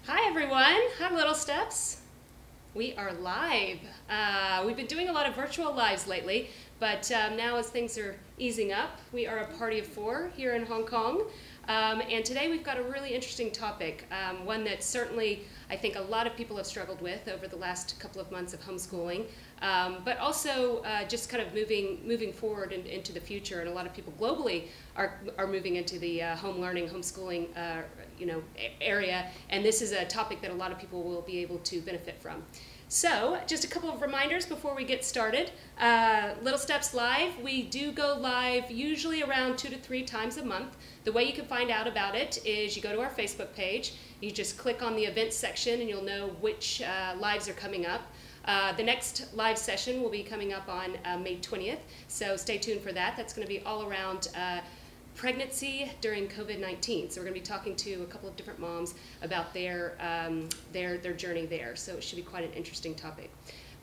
Hi everyone, hi Little Steps. We are live. We've been doing a lot of virtual lives lately, but now as things are easing up, we are a party of four here in Hong Kong. And today we've got a really interesting topic, one that certainly I think a lot of people have struggled with over the last couple of months of homeschooling, but also just kind of moving forward into the future. And a lot of people globally are moving into the home learning, homeschooling area, and this is a topic that a lot of people will be able to benefit from. So, just a couple of reminders before we get started. Little Steps Live, we do go live usually around 2 to 3 times a month. The way you can find out about it is you go to our Facebook page, you just click on the events section and you'll know which lives are coming up. The next live session will be coming up on May 20th, so stay tuned for that. That's going to be all around pregnancy during COVID-19. So we're going to be talking to a couple of different moms about their journey there. So it should be quite an interesting topic.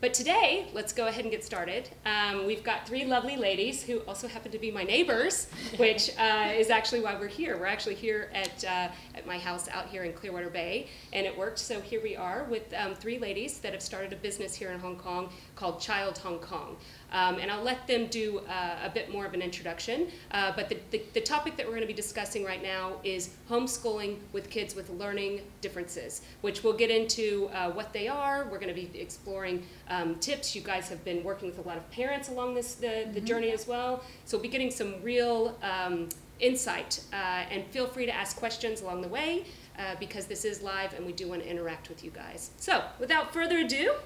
But today, let's go ahead and get started. We've got 3 lovely ladies who also happen to be my neighbors, which is actually why we're here. We're actually here at my house out here in Clearwater Bay, and it worked. So here we are with 3 ladies that have started a business here in Hong Kong called Child Hong Kong. And I'll let them do a bit more of an introduction. But the topic that we're going to be discussing right now is homeschooling with kids with learning differences, which we'll get into what they are. We're going to be exploring tips. You guys have been working with a lot of parents along the journey as well. So we'll be getting some real insight. And feel free to ask questions along the way because this is live and we do want to interact with you guys. So without further ado,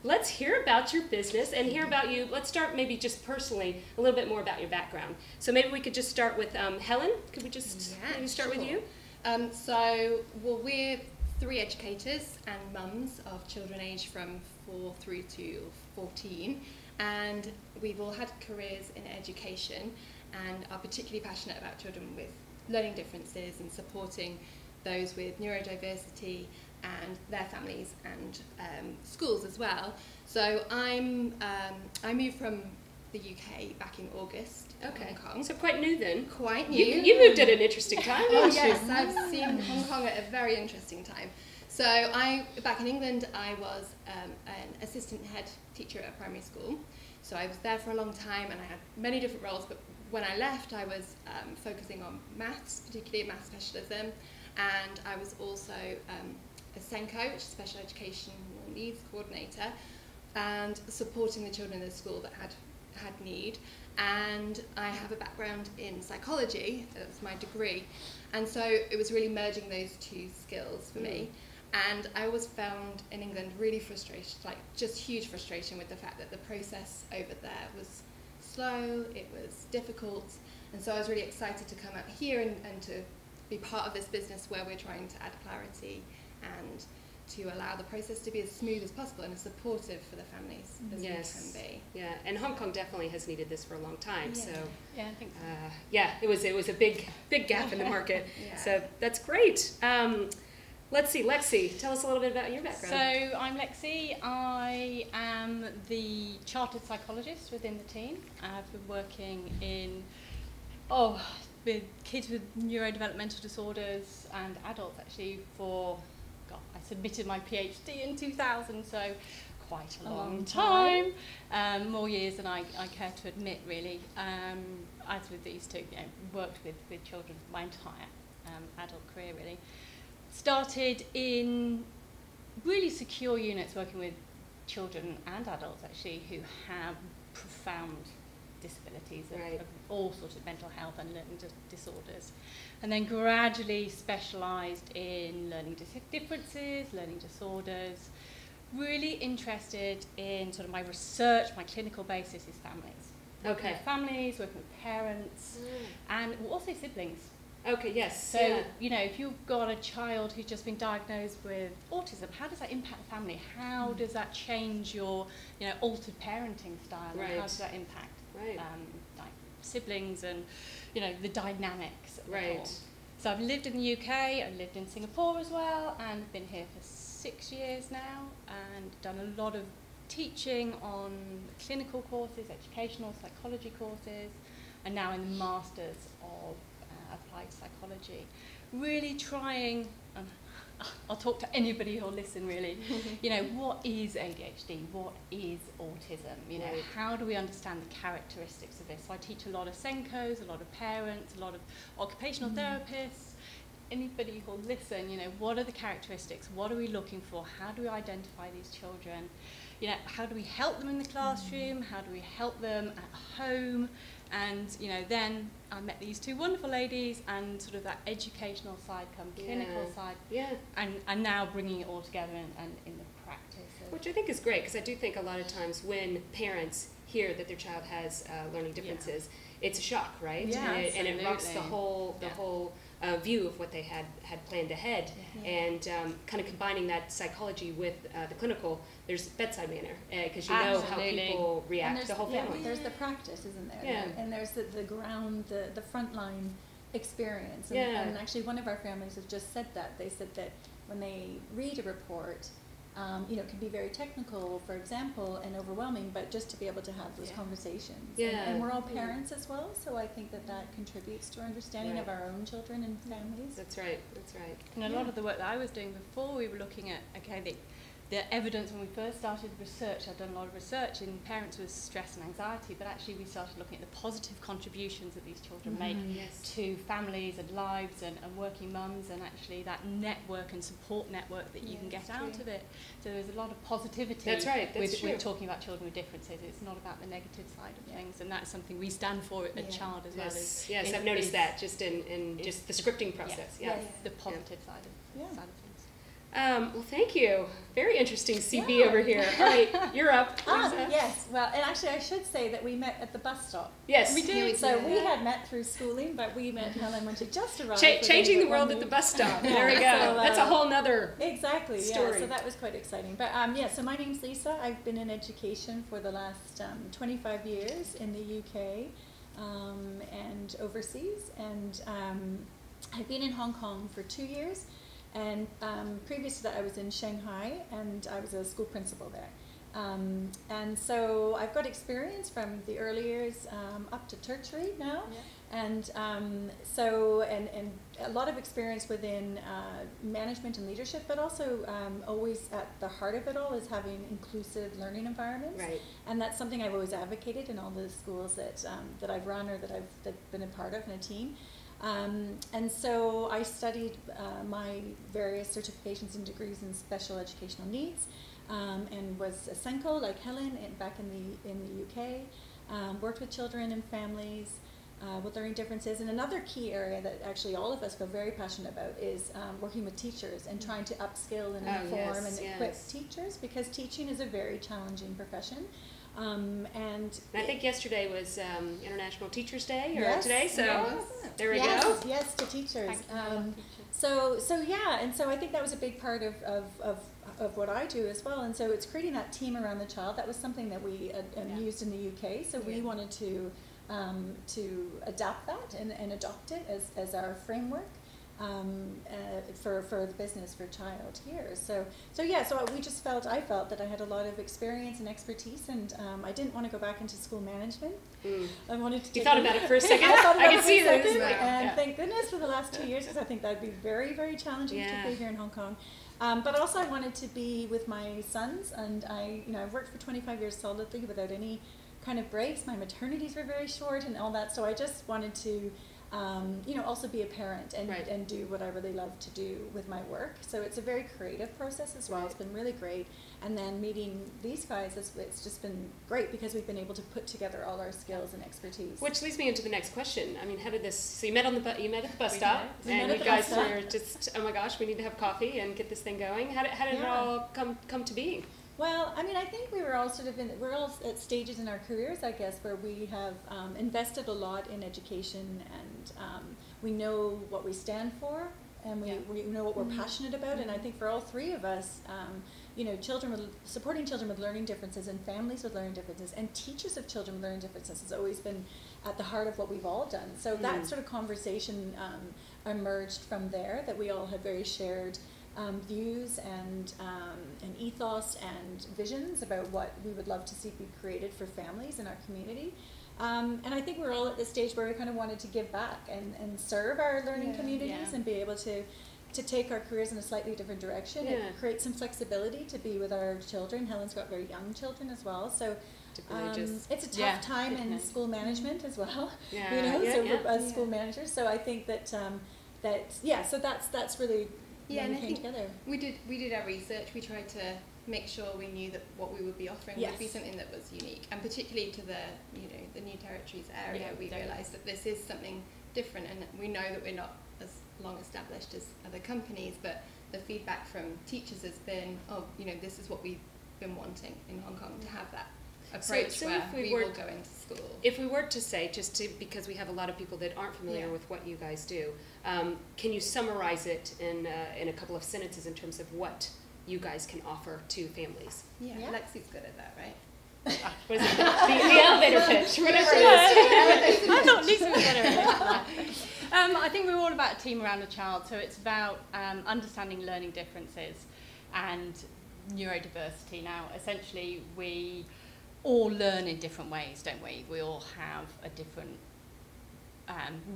let's hear about your business and hear about you. Let's start maybe just personally, a little bit more about your background. So maybe we could just start with Helen. Could we just maybe start with you? We're 3 educators and mums of children aged from 4 through to 14. And we've all had careers in education and are particularly passionate about children with learning differences and supporting those with neurodiversity and their families and schools as well. So I moved from the UK back in August to Hong Kong. So quite new then. Quite new. You moved at an interesting time, didn't you? Yes, I've seen Hong Kong at a very interesting time. So back in England, I was an assistant head teacher at a primary school. So I was there for a long time and I had many different roles, but when I left, I was focusing on maths, particularly maths specialism, and I was also a SENCO, which is Special Educational Needs Coordinator, and supporting the children in the school that had need. And I have a background in psychology, that's my degree, and so it was really merging those 2 skills for me. And I always found in England really frustrated, like just huge frustration with the fact that the process over there was slow, it was difficult, and so I was really excited to come out here and to be part of this business where we're trying to add clarity and to allow the process to be as smooth as possible and as supportive for the families as we can be. Yeah, and Hong Kong definitely has needed this for a long time. Yeah. So yeah, I think so. It was a big gap in the market. Yeah. So that's great. Let's see, Lexie, tell us a little bit about your background. So I'm Lexie. I am the chartered psychologist within the team. I've been working with kids with neurodevelopmental disorders and adults actually I submitted my PhD in 2000, so quite a long time. More years than I care to admit, really. As with these 2, worked with children my entire adult career, really. Started in really secure units working with children and adults actually who have profound disabilities of all sorts of mental health and learning disorders, and then gradually specialised in learning differences, learning disorders. Really interested in sort of my research, my clinical basis is families. Working with families, working with parents, and also siblings. Okay, yes. So, if you've got a child who's just been diagnosed with autism, how does that impact the family? How does that change your, altered parenting style? And how does that impact like siblings and, the dynamics of it all? So I've lived in the UK, I've lived in Singapore as well, and been here for 6 years now, and done a lot of teaching on clinical courses, educational psychology courses, and now in the Masters of Applied Psychology. Really trying, I'll talk to anybody who'll listen really. You know, what is ADHD? What is autism? You know, how do we understand the characteristics of this? So I teach a lot of Senkos, a lot of parents, a lot of occupational therapists. Anybody who'll listen, you know, what are the characteristics? What are we looking for? How do we identify these children? You know, how do we help them in the classroom? How do we help them at home? And, you know, then I met these two wonderful ladies, and sort of that educational side come clinical side. And now bringing it all together and in the practice. Which I think is great, because I do think a lot of times when parents hear that their child has learning differences, it's a shock, right? Yeah, and it rocks the whole view of what they had planned ahead, and kind of combining that psychology with the clinical. There's bedside manner, because you know how people react to the whole family. There's the practice, isn't there? Yeah. And there's the ground, the frontline experience. And, and actually one of our families has just said that. They said that when they read a report, you know, it can be very technical, for example, and overwhelming, but just to be able to have those conversations. And we're all parents as well, so I think that contributes to our understanding of our own children and families. That's right, that's right. And a lot of the work that I was doing before, we were looking at, okay, the evidence when we first started research. I'd done a lot of research in parents with stress and anxiety, but actually we started looking at the positive contributions that these children make to families and lives and working mums, and actually that network and support network that you can get out of it. So there's a lot of positivity. That's right, that's true. With talking about children with differences. It's not about the negative side of things, and that's something we stand for at Child as well. Yes, I've noticed that just in just the scripting process. The positive side of things. Well, thank you. Very interesting CB over here. All right, you're up. Yes, well, and actually I should say that we met at the bus stop. Yes. We did. So we had met through schooling, but we met Helen when she just arrived. Changing the world at the bus stop. There we go. So, that's a whole nother story. So that was quite exciting. But so my name's Lisa. I've been in education for the last 25 years in the UK and overseas. And I've been in Hong Kong for 2 years. And previous to that, I was in Shanghai, and I was a school principal there. And so I've got experience from the early years up to tertiary now. And so a lot of experience within management and leadership, but also always at the heart of it all is having inclusive learning environments. Right. And that's something I've always advocated in all the schools that I've run or that I've been a part of in a team. And so I studied my various certifications and degrees in special educational needs, and was a Senko like Helen back in the UK. Worked with children and families with learning differences. And another key area that actually all of us feel very passionate about is working with teachers and trying to upskill and inform and equip teachers, because teaching is a very challenging profession. And I think yesterday was International Teachers Day, or today, so there we go. Yes, to teachers. So and so I think that was a big part of what I do as well. And so it's creating that team around the child. That was something that we used in the UK. So we wanted to adapt that and adopt it as our framework. For the business for child here. So I felt that I had a lot of experience and expertise, and I didn't want to go back into school management. I wanted to. You thought about it for a second. I can see this. And thank goodness for the last 2 years, because I think that would be very, very challenging, particularly here in Hong Kong. But also I wanted to be with my sons, and I've worked for 25 years solidly without any kind of breaks. My maternities were very short and all that, so I just wanted to also be a parent and do what I really love to do with my work. So it's a very creative process as well. It's been really great. And then meeting these guys, it's just been great, because we've been able to put together all our skills and expertise. Which leads me into the next question. I mean, how did this? So you met at the bus stop, and you guys were just, oh my gosh, we need to have coffee and get this thing going. How did it all come to be? Well, I mean, I think we were all we're all at stages in our careers, I guess, where we have invested a lot in education, and we know what we stand for, and we know what we're passionate about. And I think for all three of us, supporting children with learning differences and families with learning differences and teachers of children with learning differences has always been at the heart of what we've all done. So that sort of conversation emerged from there, that we all had very shared views and ethos and visions about what we would love to see be created for families in our community. And I think we're all at this stage where we kind of wanted to give back and serve our learning communities and be able to to take our careers in a slightly different direction. Yeah. It creates some flexibility to be with our children. Helen's got very young children as well, so it's a tough time in school management as well. Yeah. You know, Yeah, so yeah. as school managers. So I think that so that's really when we came together. We did our research. We tried to make sure we knew that what we would be offering would be something that was unique, and particularly to the New Territories area, we realised that this is something different, and we know that we're not as long established as other companies, but the feedback from teachers has been, this is what we've been wanting in Hong Kong, to have that approach so where if we will go into school. If we were to say, because we have a lot of people that aren't familiar with what you guys do, can you summarize it in a couple of sentences in terms of what you guys can offer to families? Yeah. Lexie's good at that, right? What is it? The elevator pitch, whatever it is. I thought Lisa was better at it. I think we're all about a team around a child, so it's about understanding learning differences and neurodiversity. Now, essentially, we all learn in different ways, don't we? We all have a different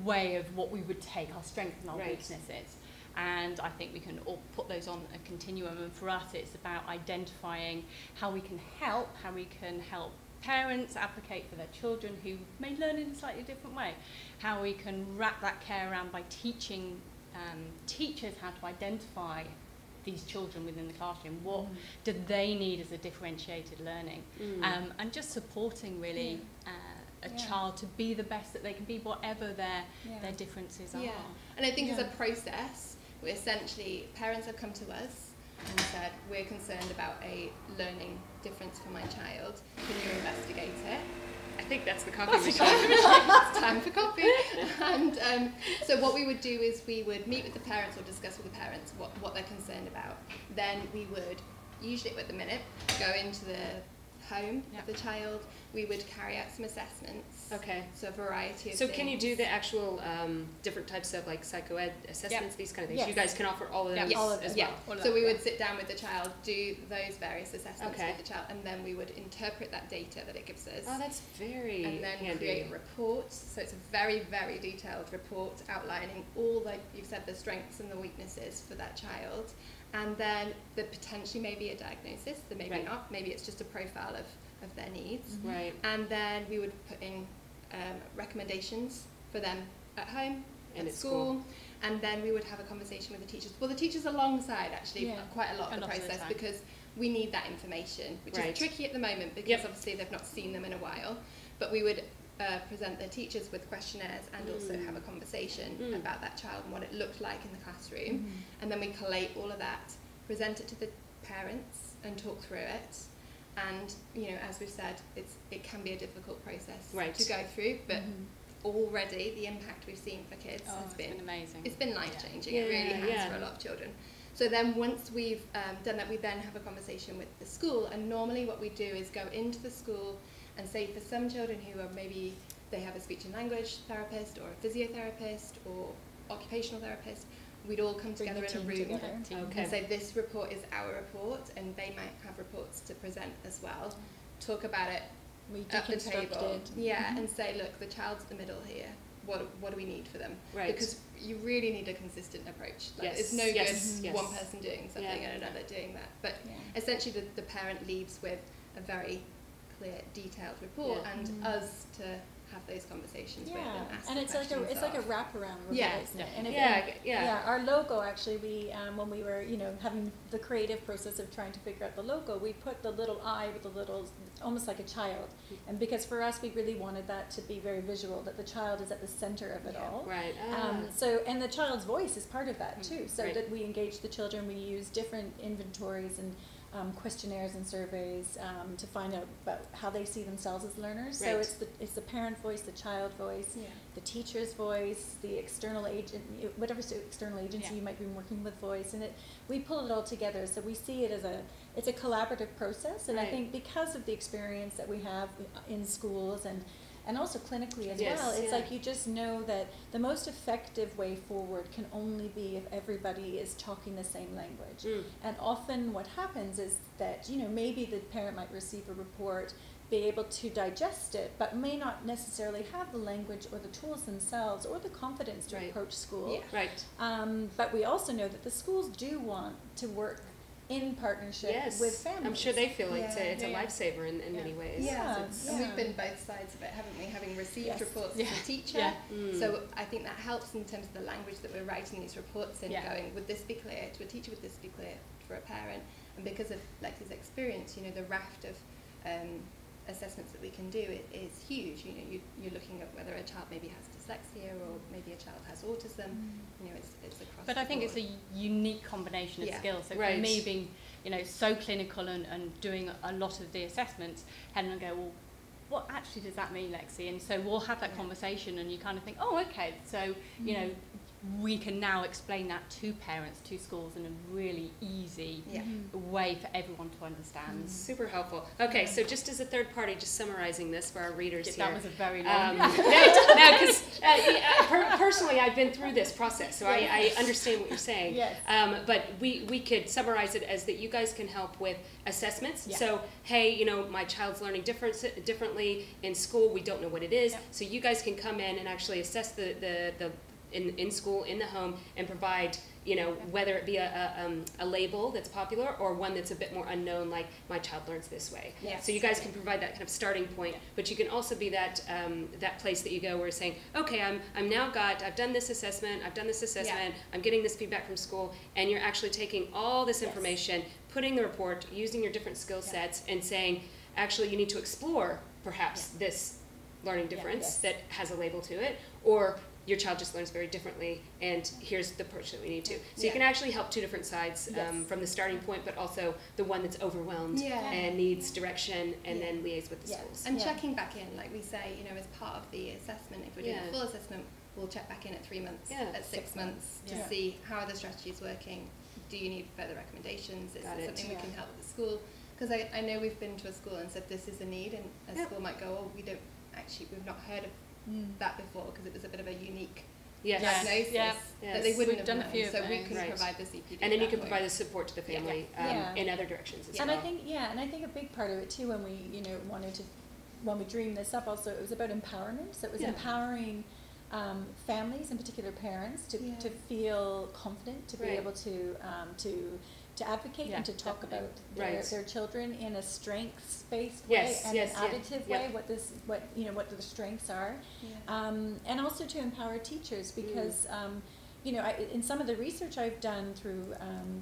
way of what we would take, our strengths and our weaknesses. And I think we can all put those on a continuum, and for us it's about identifying how we can help parents advocate for their children who may learn in a slightly different way, how we can wrap that care around by teaching teachers how to identify these children within the classroom, what do they need as a differentiated learning, and just supporting really a child to be the best that they can be, whatever their differences are. And I think as a process, we essentially, parents have come to us and said, we're concerned about a learning difference for my child, can you investigate it? I think that's the coffee machine. It's time for coffee. And so what we would do is we would meet with the parents or discuss with the parents what they're concerned about. Then we would, usually at the minute, go into the home of the child. We would carry out some assessments. Okay. So a variety of So things. can you do the actual different types of like psychoed assessments, these kind of things? Yes. You guys can offer all of those Yes. as Yeah. well? So we would sit down with the child, do those various assessments Okay. with the child, and then we would interpret that data that it gives us. Oh, that's very And then handy. create a report. So it's a very, very detailed report outlining all, like you've said, the strengths and the weaknesses for that child. And then there potentially may be a diagnosis, there may be not. Maybe it's just a profile of their needs. Right. And then we would put in recommendations for them at home, And at at school. And then we would have a conversation with the teachers. Well, the teachers alongside, actually, quite a lot of the process, because we need that information, which is tricky at the moment because obviously they've not seen them in a while. But we would present the teachers with questionnaires and also have a conversation about that child and what it looked like in the classroom. And then we collate all of that, present it to the parents and talk through it. And, as we've said, it can be a difficult process to go through, but already the impact we've seen for kids has been amazing. It's been life-changing. It really has for a lot of children. So then once we've done that, we then have a conversation with the school, and normally what we do is go into the school and say for some children who are maybe they have a speech and language therapist or a physiotherapist or occupational therapist, we'd all come together in a room and say this report is our report, and they might have reports to present as well. Talk about it at the table, and say, look, the child's the middle here. What do we need for them? Right. Because you really need a consistent approach. Like, it's no good one person doing something and another doing that. But essentially, the parent leaves with a very clear, detailed report, and us to have those conversations with and ask and it's like a wraparound report, isn't it? And our logo, actually, we when we were having the creative process of trying to figure out the logo, we put the little eye with the little, almost like a child, and because for us we really wanted that to be very visual, that the child is at the center of it all. Right. So and the child's voice is part of that too. So that we engage the children, we use different inventories and questionnaires and surveys to find out about how they see themselves as learners. So it's the parent voice, the child voice, the teacher's voice, the external agent, whatever external agency you might be working with voice, and we pull it all together. So we see it as it's a collaborative process, and I think because of the experience that we have in schools and also clinically as well, it's like you just know that the most effective way forward can only be if everybody is talking the same language. And often what happens is that, maybe the parent might receive a report be able to digest it, but may not necessarily have the language or the tools themselves or the confidence to approach school. Yeah. Right. But we also know that the schools do want to work in partnership with families. I'm sure they feel like it's a Yeah. lifesaver in many ways. Yeah, Yeah. and we've been both sides of it, haven't we? Having received reports Yeah. as a teacher, Yeah. so I think that helps in terms of the language that we're writing these reports in. Going, would this be clear to a teacher? Would this be clear for a parent? And because of Lexie's experience, you know, the raft of assessments that we can do is huge. You know, you're looking at whether a child maybe has dyslexia or maybe a child has autism. You know, it's across. But I think board. it's a unique combination of skills. So Right. for me being, you know, so clinical and doing a lot of the assessments, Helen will go, well, what actually does that mean, Lexie? And so we'll have that conversation and you kind of think, oh, okay, so, you know, we can now explain that to parents, to schools in a really easy way for everyone to understand. Super helpful. Okay, so just as a third party, just summarizing this for our readers here. That was a very long No, because personally, I've been through this process, so I understand what you're saying. Yes. But we could summarize it as that you guys can help with assessments. Yeah. So, hey, you know, my child's learning differently in school. We don't know what it is. So you guys can come in and actually assess the in school, in the home, and provide, you know, whether it be a label that's popular or one that's a bit more unknown, like my child learns this way. Yes. So you guys can provide that kind of starting point, but you can also be that that place that you go where you're saying, okay, I've done this assessment, I'm getting this feedback from school, and you're actually taking all this information, putting the report, using your different skill sets, and saying, actually, you need to explore perhaps this learning difference that has a label to it, or your child just learns very differently, and here's the approach that we need to. So you can actually help two different sides from the starting point, but also the one that's overwhelmed and needs direction, and then liaise with the schools. And checking back in, like we say, you know, as part of the assessment, if we're doing a full assessment, we'll check back in at 3 months, at 6 months, to see how are the strategies working. Do you need further recommendations? Is it something we can help with the school? Because I know we've been to a school and said this is a need, and a school might go, oh, we've not heard of that before, because it was a bit of a unique diagnosis that they wouldn't have done known. a few of so we those. can provide the CPD. And then you can provide the support to the family in other directions as well. And I think a big part of it too, when we, you know, when we dreamed this up, also it was about empowerment. So it was empowering families, in particular parents, to feel confident, to be able to advocate and to talk about their children in a strengths-based way and an additive way. What the strengths are, and also to empower teachers, because you know, in some of the research I've done through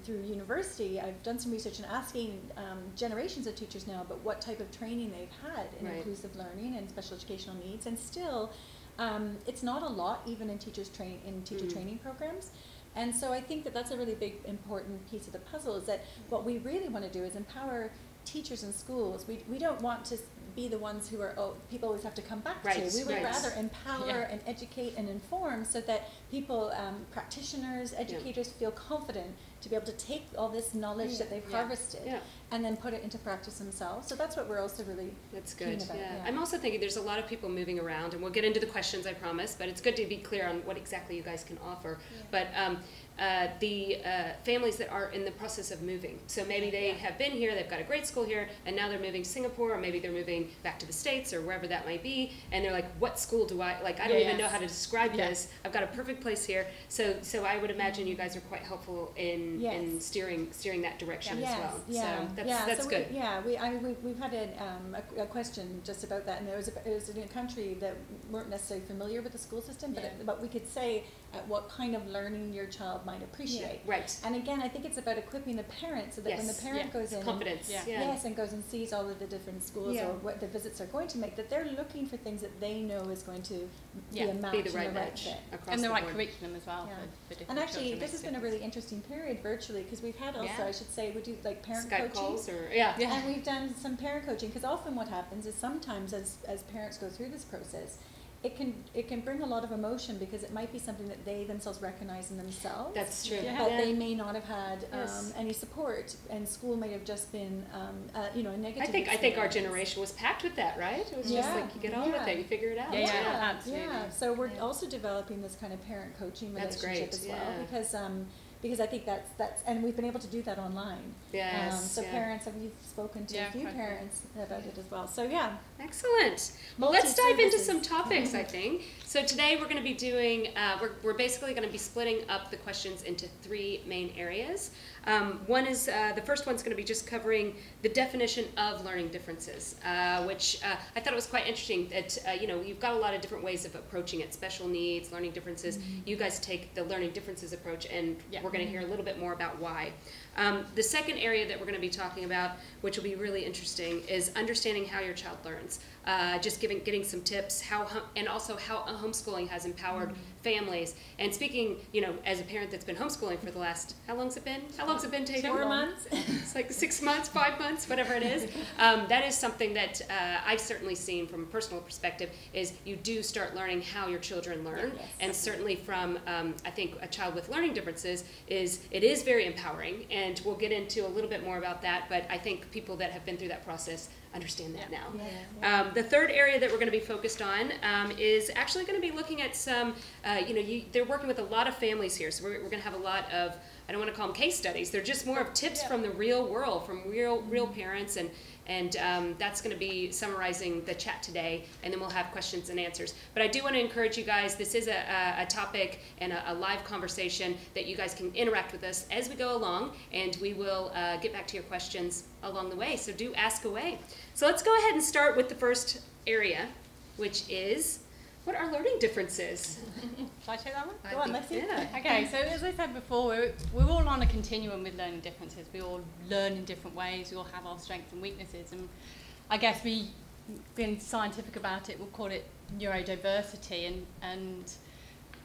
university, I've done some research and asking generations of teachers now about what type of training they've had in inclusive learning and special educational needs, and still it's not a lot, even in teacher training programs. And so I think that that's a really big, important piece of the puzzle, is that what we really want to do is empower teachers in schools. We don't want to be the ones who are, people always have to come back to. We would rather empower and educate and inform, so that people, practitioners, educators, feel confident to be able to take all this knowledge that they've harvested and then put it into practice themselves. So that's what we're also really keen about. I'm also thinking there's a lot of people moving around, and we'll get into the questions, I promise, but it's good to be clear on what exactly you guys can offer. But the families that are in the process of moving, so maybe they have been here, they've got a great school here, and now they're moving to Singapore, or maybe they're moving back to the States, or wherever that might be, and they're like, what school do I, like, I don't even know how to describe this. I've got a perfect place here. So I would imagine you guys are quite helpful in steering that direction as well. So that's good. We've had a question just about that, and it was in a country that weren't necessarily familiar with the school system, but we could say what kind of learning your child might appreciate. And again, I think it's about equipping the parent, so that when the parent goes in confidence. and goes and sees all of the different schools or what the visits are going to make, that they're looking for things that they know is going to be a match, be the right and the right match fit. across the right board. curriculum as well for different And actually, children. this has been a really interesting period virtually, because we've had also, I should say, we do like parent Skype coaching. calls or And we've done some parent coaching, because often what happens is sometimes as parents go through this process, it can bring a lot of emotion, because it might be something that they themselves recognize in themselves. That's true. But they may not have had any support, and school may have just been a negative I think our generation was packed with that, right? It was just like, you get on with it, you figure it out. Absolutely. So we're also developing this kind of parent coaching relationship as well, because because I think that's and we've been able to do that online. Yes. So parents, you've spoken to a few parents about it as well. So yeah. Excellent. Well, let's dive into some topics, I think. So today we're going to be doing, we're basically going to be splitting up the questions into 3 main areas. One is, the first one's going to be just covering the definition of learning differences, which I thought it was quite interesting that, you've got a lot of different ways of approaching it, special needs, learning differences. You guys take the learning differences approach, and we're going to hear a little bit more about why. The second area that we're going to be talking about, which will be really interesting, is understanding how your child learns. Just getting some tips, and also how homeschooling has empowered families. And speaking, as a parent that's been homeschooling for the last, how long's it been? How long's it been taking? 4 months. It's like 6 months, 5 months, whatever it is. That is something that I've certainly seen from a personal perspective, is you do start learning how your children learn. Yes. And certainly from, I think, a child with learning differences, it is very empowering. And we'll get into a little bit more about that, but I think people that have been through that process understand that now. The third area that we're going to be focused on is actually going to be looking at some, they're working with a lot of families here, so we're going to have a lot of, I don't want to call them case studies, they're just more of tips from the real world, from real parents, and that's going to be summarizing the chat today, and then we'll have questions and answers. But I do want to encourage you guys, this is a topic and a live conversation that you guys can interact with us as we go along, and we will get back to your questions along the way, so do ask away. So let's go ahead and start with the first area, which is, what are learning differences? Shall I take that one? Go on, Lexie. Yeah. Okay, so as I said before, we're all on a continuum with learning differences. We all learn in different ways. We all have our strengths and weaknesses. And I guess being scientific about it, we'll call it neurodiversity. And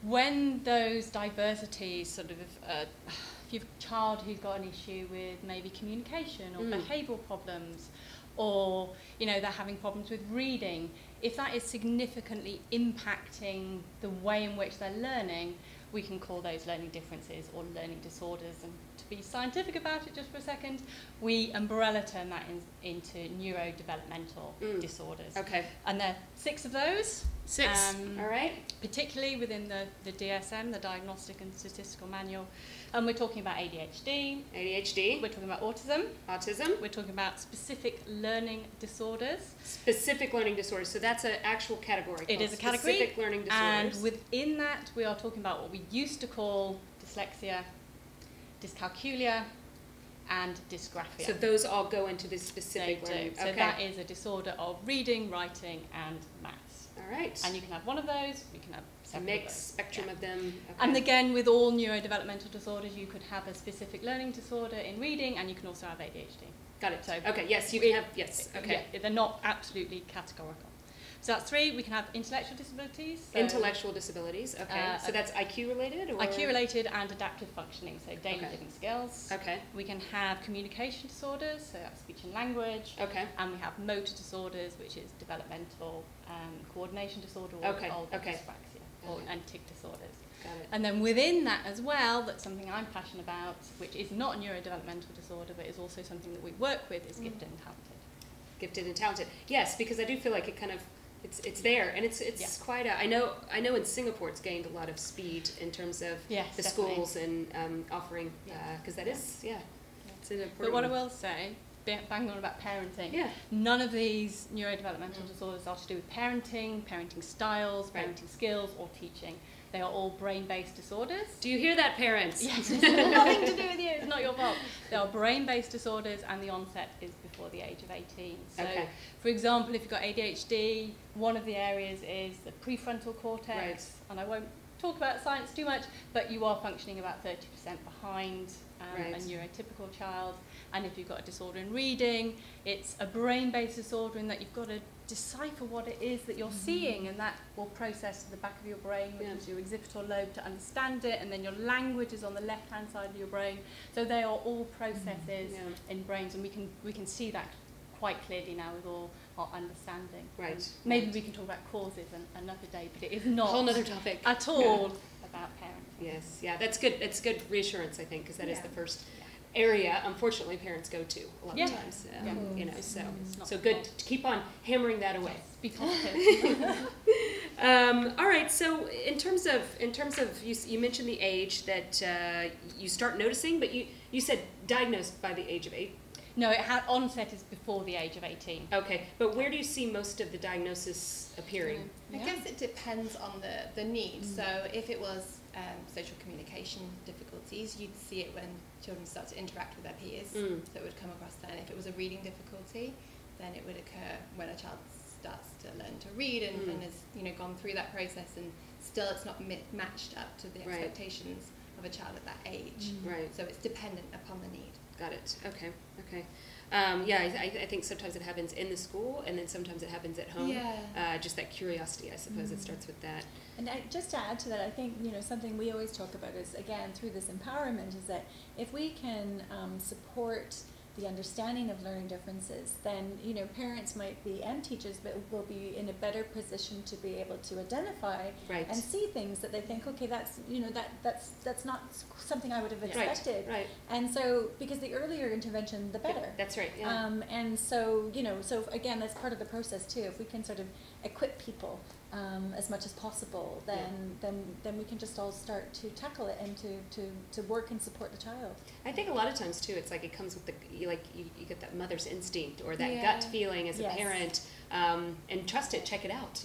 when those diversities sort of, if you have a child who's got an issue with maybe communication or behavioural problems, or they're having problems with reading, if that is significantly impacting the way in which they're learning, we can call those learning differences or learning disorders. And to be scientific about it just for a second, we umbrella term that into neurodevelopmental disorders. Okay. And there are 6 of those. 6, all right. Particularly within the DSM, the Diagnostic and Statistical Manual. And we're talking about ADHD. ADHD. We're talking about autism. Autism. We're talking about specific learning disorders. Specific learning disorders. So that's an actual category. It is a category. Specific learning disorders. And within that, we are talking about what we used to call dyslexia, dyscalculia, and dysgraphia. So those all go into this specific learning. So that is a disorder of reading, writing, and maths. All right. And you can have one of those, you can have several mixed of those. spectrum of them. Okay. And again, with all neurodevelopmental disorders, you could have a specific learning disorder in reading, and you can also have ADHD. Got it. So okay, yes, you can have, yes, okay. Yeah, they're not absolutely categorical. So that's 3. We can have intellectual disabilities. So Intellectual disabilities, okay. So that's IQ related? Or? IQ related and adaptive functioning, so daily living skills. Okay. We can have communication disorders, so that's speech and language. Okay. And we have motor disorders, which is developmental coordination disorder or dyspraxia and tic disorders. Got it. And then within that as well, that's something I'm passionate about, which is not a neurodevelopmental disorder, but is also something that we work with, is gifted and talented. Gifted and talented. Yes, because I do feel like it kind of, it's there, and it's quite a, I know in Singapore it's gained a lot of speed in terms of the schools and offering, because that is, it's an important. But what I will say, bang on about parenting, none of these neurodevelopmental disorders are to do with parenting styles, parenting skills, or teaching. They are all brain-based disorders. Do you hear that, parents? Yes, nothing to do with you, it's not your fault. They are brain-based disorders, and the onset is before the age of 18. So, for example, if you've got ADHD, one of the areas is the prefrontal cortex, and I won't talk about science too much, but you are functioning about 30% behind a neurotypical child. And if you've got a disorder in reading, it's a brain-based disorder in that you've got to decipher what it is that you're seeing, and that will process to the back of your brain, which is your occipital lobe, to understand it, and then your language is on the left-hand side of your brain. So they are all processes in brains, and we can see that quite clearly now with all our understanding. Right. Maybe we can talk about causes another day, but it is not a whole other topic at all about parenting. Yes, that's good. It's good reassurance, I think, because that is the first area, unfortunately, parents go to a lot Yeah. of times. You know, so not so good to keep on hammering that away. Be positive. All right. So in terms of you mentioned the age that you start noticing, but you said diagnosed by the age of 8. No, onset is before the age of 18. Okay, but where do you see most of the diagnosis appearing? I guess it depends on the need. So if it was social communication difficulties, you'd see it when children start to interact with their peers. So it would come across then. If it was a reading difficulty, then it would occur when a child starts to learn to read and has gone through that process, and still it's not matched up to the expectations of a child at that age. Right. So it's dependent upon the need. Got it. Okay. I think sometimes it happens in the school, and then sometimes it happens at home. Yeah. Just that curiosity, I suppose, it starts with that. And just to add to that, I think something we always talk about is, again, through this empowerment, is that if we can support the understanding of learning differences, then parents might be, and teachers, but will be in a better position to be able to identify and see things that they think, okay, that's that's not something I would have expected. Right. And so, because the earlier intervention, the better. That's right. Yeah. And so so again, that's part of the process too. If we can sort of equip people as much as possible, then we can just all start to tackle it and to work and support the child. I think a lot of times too, it's like it comes with you get that mother's instinct or that gut feeling as a parent, and trust it, check it out,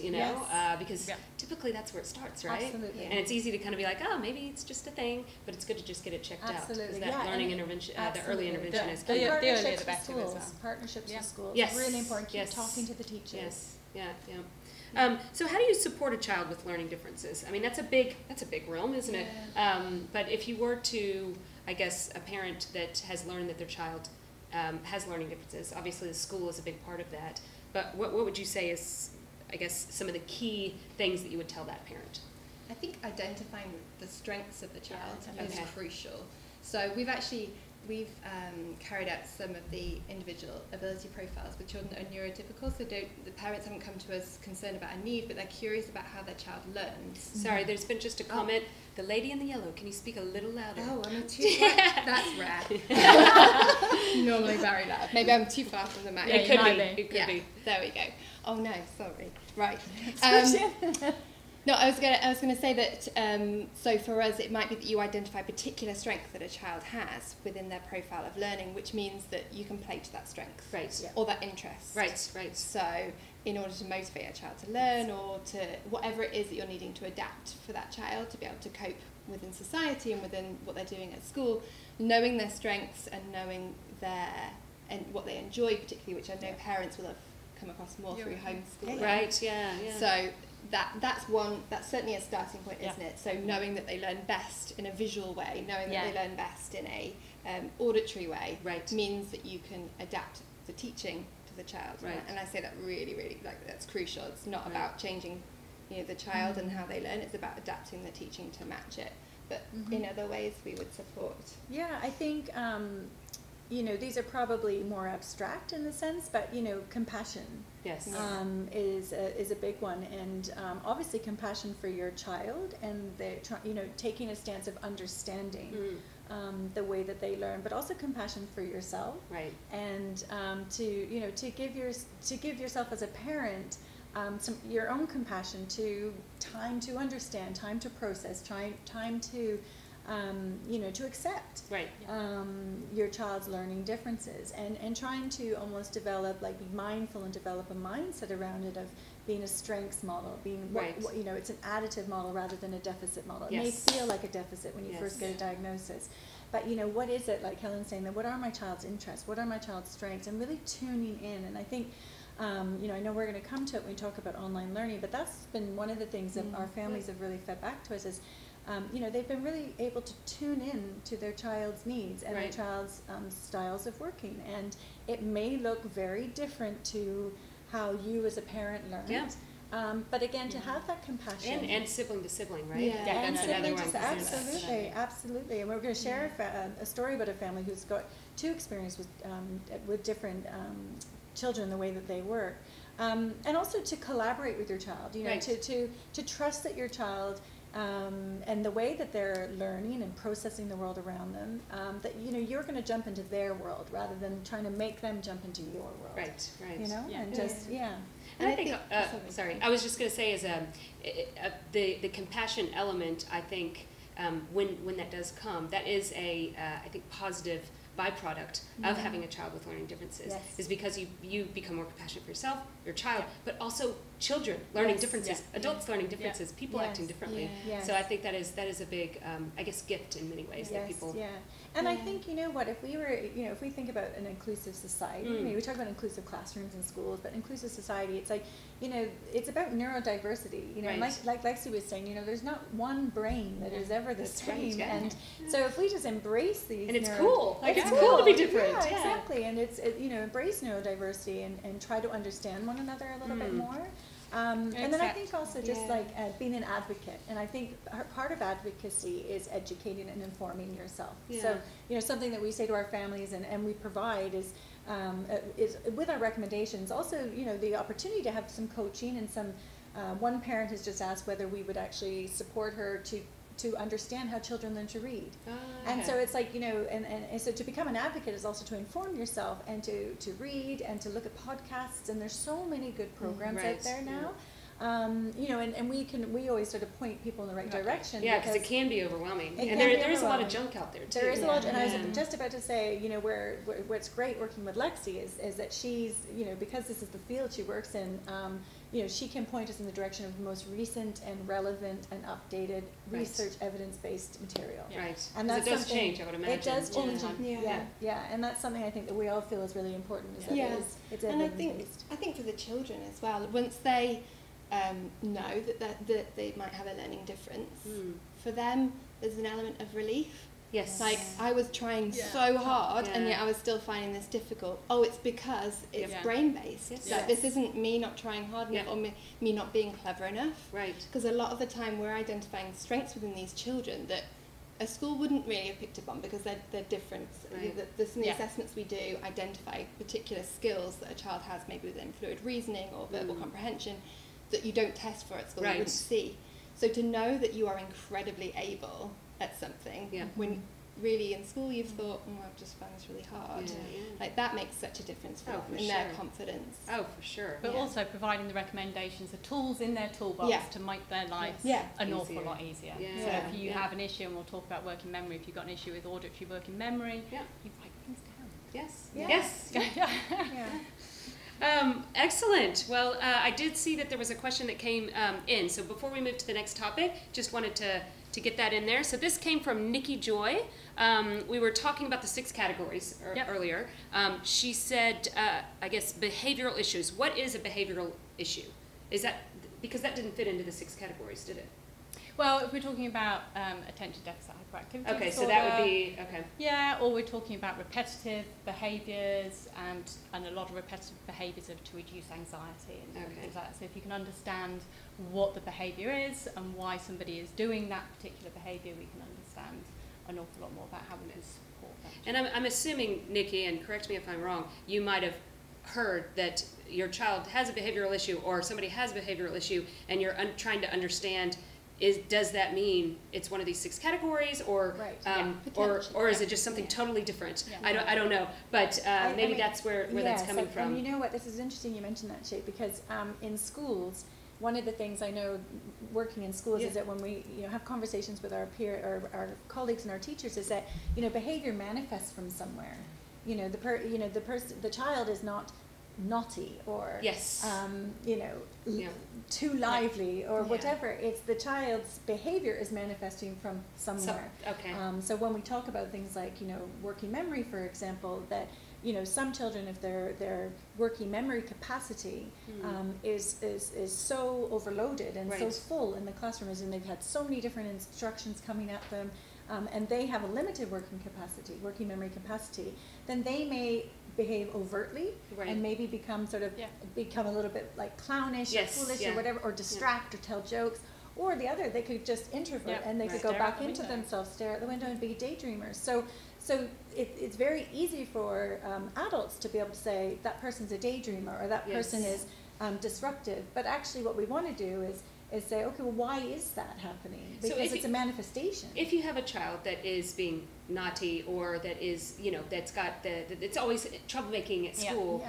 because typically that's where it starts, right? Absolutely. And it's easy to kind of be like, oh, maybe it's just a thing, but it's good to just get it checked out. Because that learning intervention, the early intervention is the key. earlier the better as well. Partnerships with schools. Yes. Really important. Keep talking to the teachers. Yes. So how do you support a child with learning differences? I mean, that's a big realm, isn't it? But if you were to, I guess, a parent that has learned that their child has learning differences, obviously the school is a big part of that. But what would you say is, I guess, some of the key things that you would tell that parent? I think identifying the strengths of the child is crucial. So we've carried out some of the individual ability profiles with children that are neurotypical. So the parents haven't come to us concerned about a need, but they're curious about how their child learns. Sorry, there's been just a comment. The lady in the yellow, can you speak a little louder? Oh, I'm too far. That's rare. Normally very loud. Maybe I'm too far from the mic. It could be. There we go. Oh no, sorry. Right. No, I was going to say that, so for us, it might be that you identify a particular strength that a child has within their profile of learning, which means that you can play to that strength. Right. Or that interest. Right. So in order to motivate a child to learn, or to whatever it is that you're needing to adapt for that child to be able to cope within society and within what they're doing at school, knowing their strengths and knowing and what they enjoy particularly, which I know parents will have come across more through homeschooling. Right, yeah. So that's certainly a starting point, isn't it? So knowing that they learn best in a visual way, knowing that they learn best in a auditory way, means that you can adapt the teaching to the child. Right. And I say that really, really, that's crucial. It's not about changing the child and how they learn, it's about adapting the teaching to match it. But in other ways we would support. Yeah, I think these are probably more abstract in the sense, but compassion is a big one, and obviously compassion for your child, and taking a stance of understanding the way that they learn, but also compassion for yourself, and to give yourself as a parent your own compassion, to time to understand, time to process, time to to accept your child's learning differences, and trying to almost develop, be mindful and develop a mindset around it of being a strengths model, being it's an additive model rather than a deficit model. It may feel like a deficit when you first get a diagnosis, but what is it, like Helen's saying, that what are my child's interests, what are my child's strengths, and really tuning in. And I think I know we're going to come to it when we talk about online learning, but that's been one of the things that our families have really fed back to us is they've been really able to tune in to their child's needs and their child's styles of working, and it may look very different to how you as a parent learned. But again, to have that compassion and sibling to sibling, right? And that's another one. Absolutely. And we're going to share a story about a family who's got two experiences with different children, the way that they work, and also to collaborate with your child. To trust that your child and the way that they're learning and processing the world around them, that you're going to jump into their world rather than trying to make them jump into your world. Right. And just And I think, sorry, I was just going to say, is the compassion element. I think when that does come, that is I think positive byproduct of having a child with learning differences, is because you become more compassionate for yourself, your child, but also children learning differences, adults learning differences, people acting differently. So I think that is a big, I guess, gift in many ways that people. And I think, if we think about an inclusive society, we talk about inclusive classrooms and schools, but inclusive society, it's like, it's about neurodiversity. Like Lexie was saying, there's not one brain that is ever the same. And so if we just embrace these, and it's cool. Like it's cool to be different. Yeah, exactly. And it's embrace neurodiversity and try to understand one another a little bit more. And then I think also just like being an advocate, and I think part of advocacy is educating and informing yourself. So something that we say to our families and we provide is with our recommendations also the opportunity to have some coaching and some. One parent has just asked whether we would actually support her to understand how children learn to read. And so it's like, and so to become an advocate is also to inform yourself and to read and to look at podcasts, and there's so many good programs out there now. And we always sort of point people in the right direction. Yeah, because it can be overwhelming. And there is a lot of junk out there too. There is a lot, and I was just about to say, where what's great working with Lexie is that she's, because this is the field she works in, she can point us in the direction of the most recent and relevant and updated research evidence-based material. Right. And that's it does change, I would imagine. It does change. And that's something I think that we all feel is really important. Is that it's and evidence-based. I think for the children as well, once they know that they might have a learning difference, for them there's an element of relief. Yes. Like, I was trying so hard and yet I was still finding this difficult. Oh, it's because it's brain-based. Yes. Like, this isn't me not trying hard enough or me not being clever enough. Right. Because a lot of the time we're identifying strengths within these children that a school wouldn't really have picked up on because they're different. Right. The assessments we do identify particular skills that a child has, maybe within fluid reasoning or verbal comprehension, that you don't test for at school, you wouldn't see. So to know that you are incredibly able at something when really in school you've thought, I've just found this really hard. Like, that makes such a difference for them in their confidence. Oh, for sure. But also providing the recommendations, the tools in their toolbox to make their lives an awful lot easier. So if you have an issue, and we'll talk about working memory, if you've got an issue with auditory working memory, you write things down. Excellent. Well, I did see that there was a question that came in. So before we move to the next topic, just wanted to get that in there. So this came from Nikki Joy. We were talking about the 6 categories earlier. She said, I guess, behavioral issues. What is a behavioral issue? Is that, because that didn't fit into the 6 categories, did it? Well, if we're talking about attention deficit hyperactivity disorder, so that would be, Yeah, or we're talking about repetitive behaviours and a lot of repetitive behaviours are to reduce anxiety and things like that. So if you can understand what the behaviour is and why somebody is doing that particular behaviour, we can understand an awful lot more about how we can support that. And I'm assuming, Nikki, and correct me if I'm wrong, you might have heard that your child has a behavioural issue or somebody has a behavioural issue and you're trying to understand, does that mean it's one of these 6 categories, or or is it just something totally different? I don't know, but maybe that's where that's coming from. And you know what? This is interesting. You mentioned that, Shay, because in schools, one of the things I know working in schools is that when we have conversations with our our colleagues and our teachers, is that behavior manifests from somewhere. The child is not naughty or too lively or whatever. It's the child's behavior is manifesting from somewhere. So when we talk about things like working memory, for example, that some children, if their working memory capacity is so overloaded and so full in the classroom, and they've had so many different instructions coming at them, and they have a limited working memory capacity, then they may behave overtly and maybe become become a little bit like clownish or foolish or whatever, or distract or tell jokes. Or the other, they could just introvert and they could go back into themselves, stare at the window and be daydreamers. So it's very easy for adults to be able to say that person's a daydreamer or that person is disruptive. But actually what we want to do is say, okay, well, why is that happening? Because it's a manifestation. If you have a child that is being naughty, or that is, you know, that's got it's always troublemaking at school,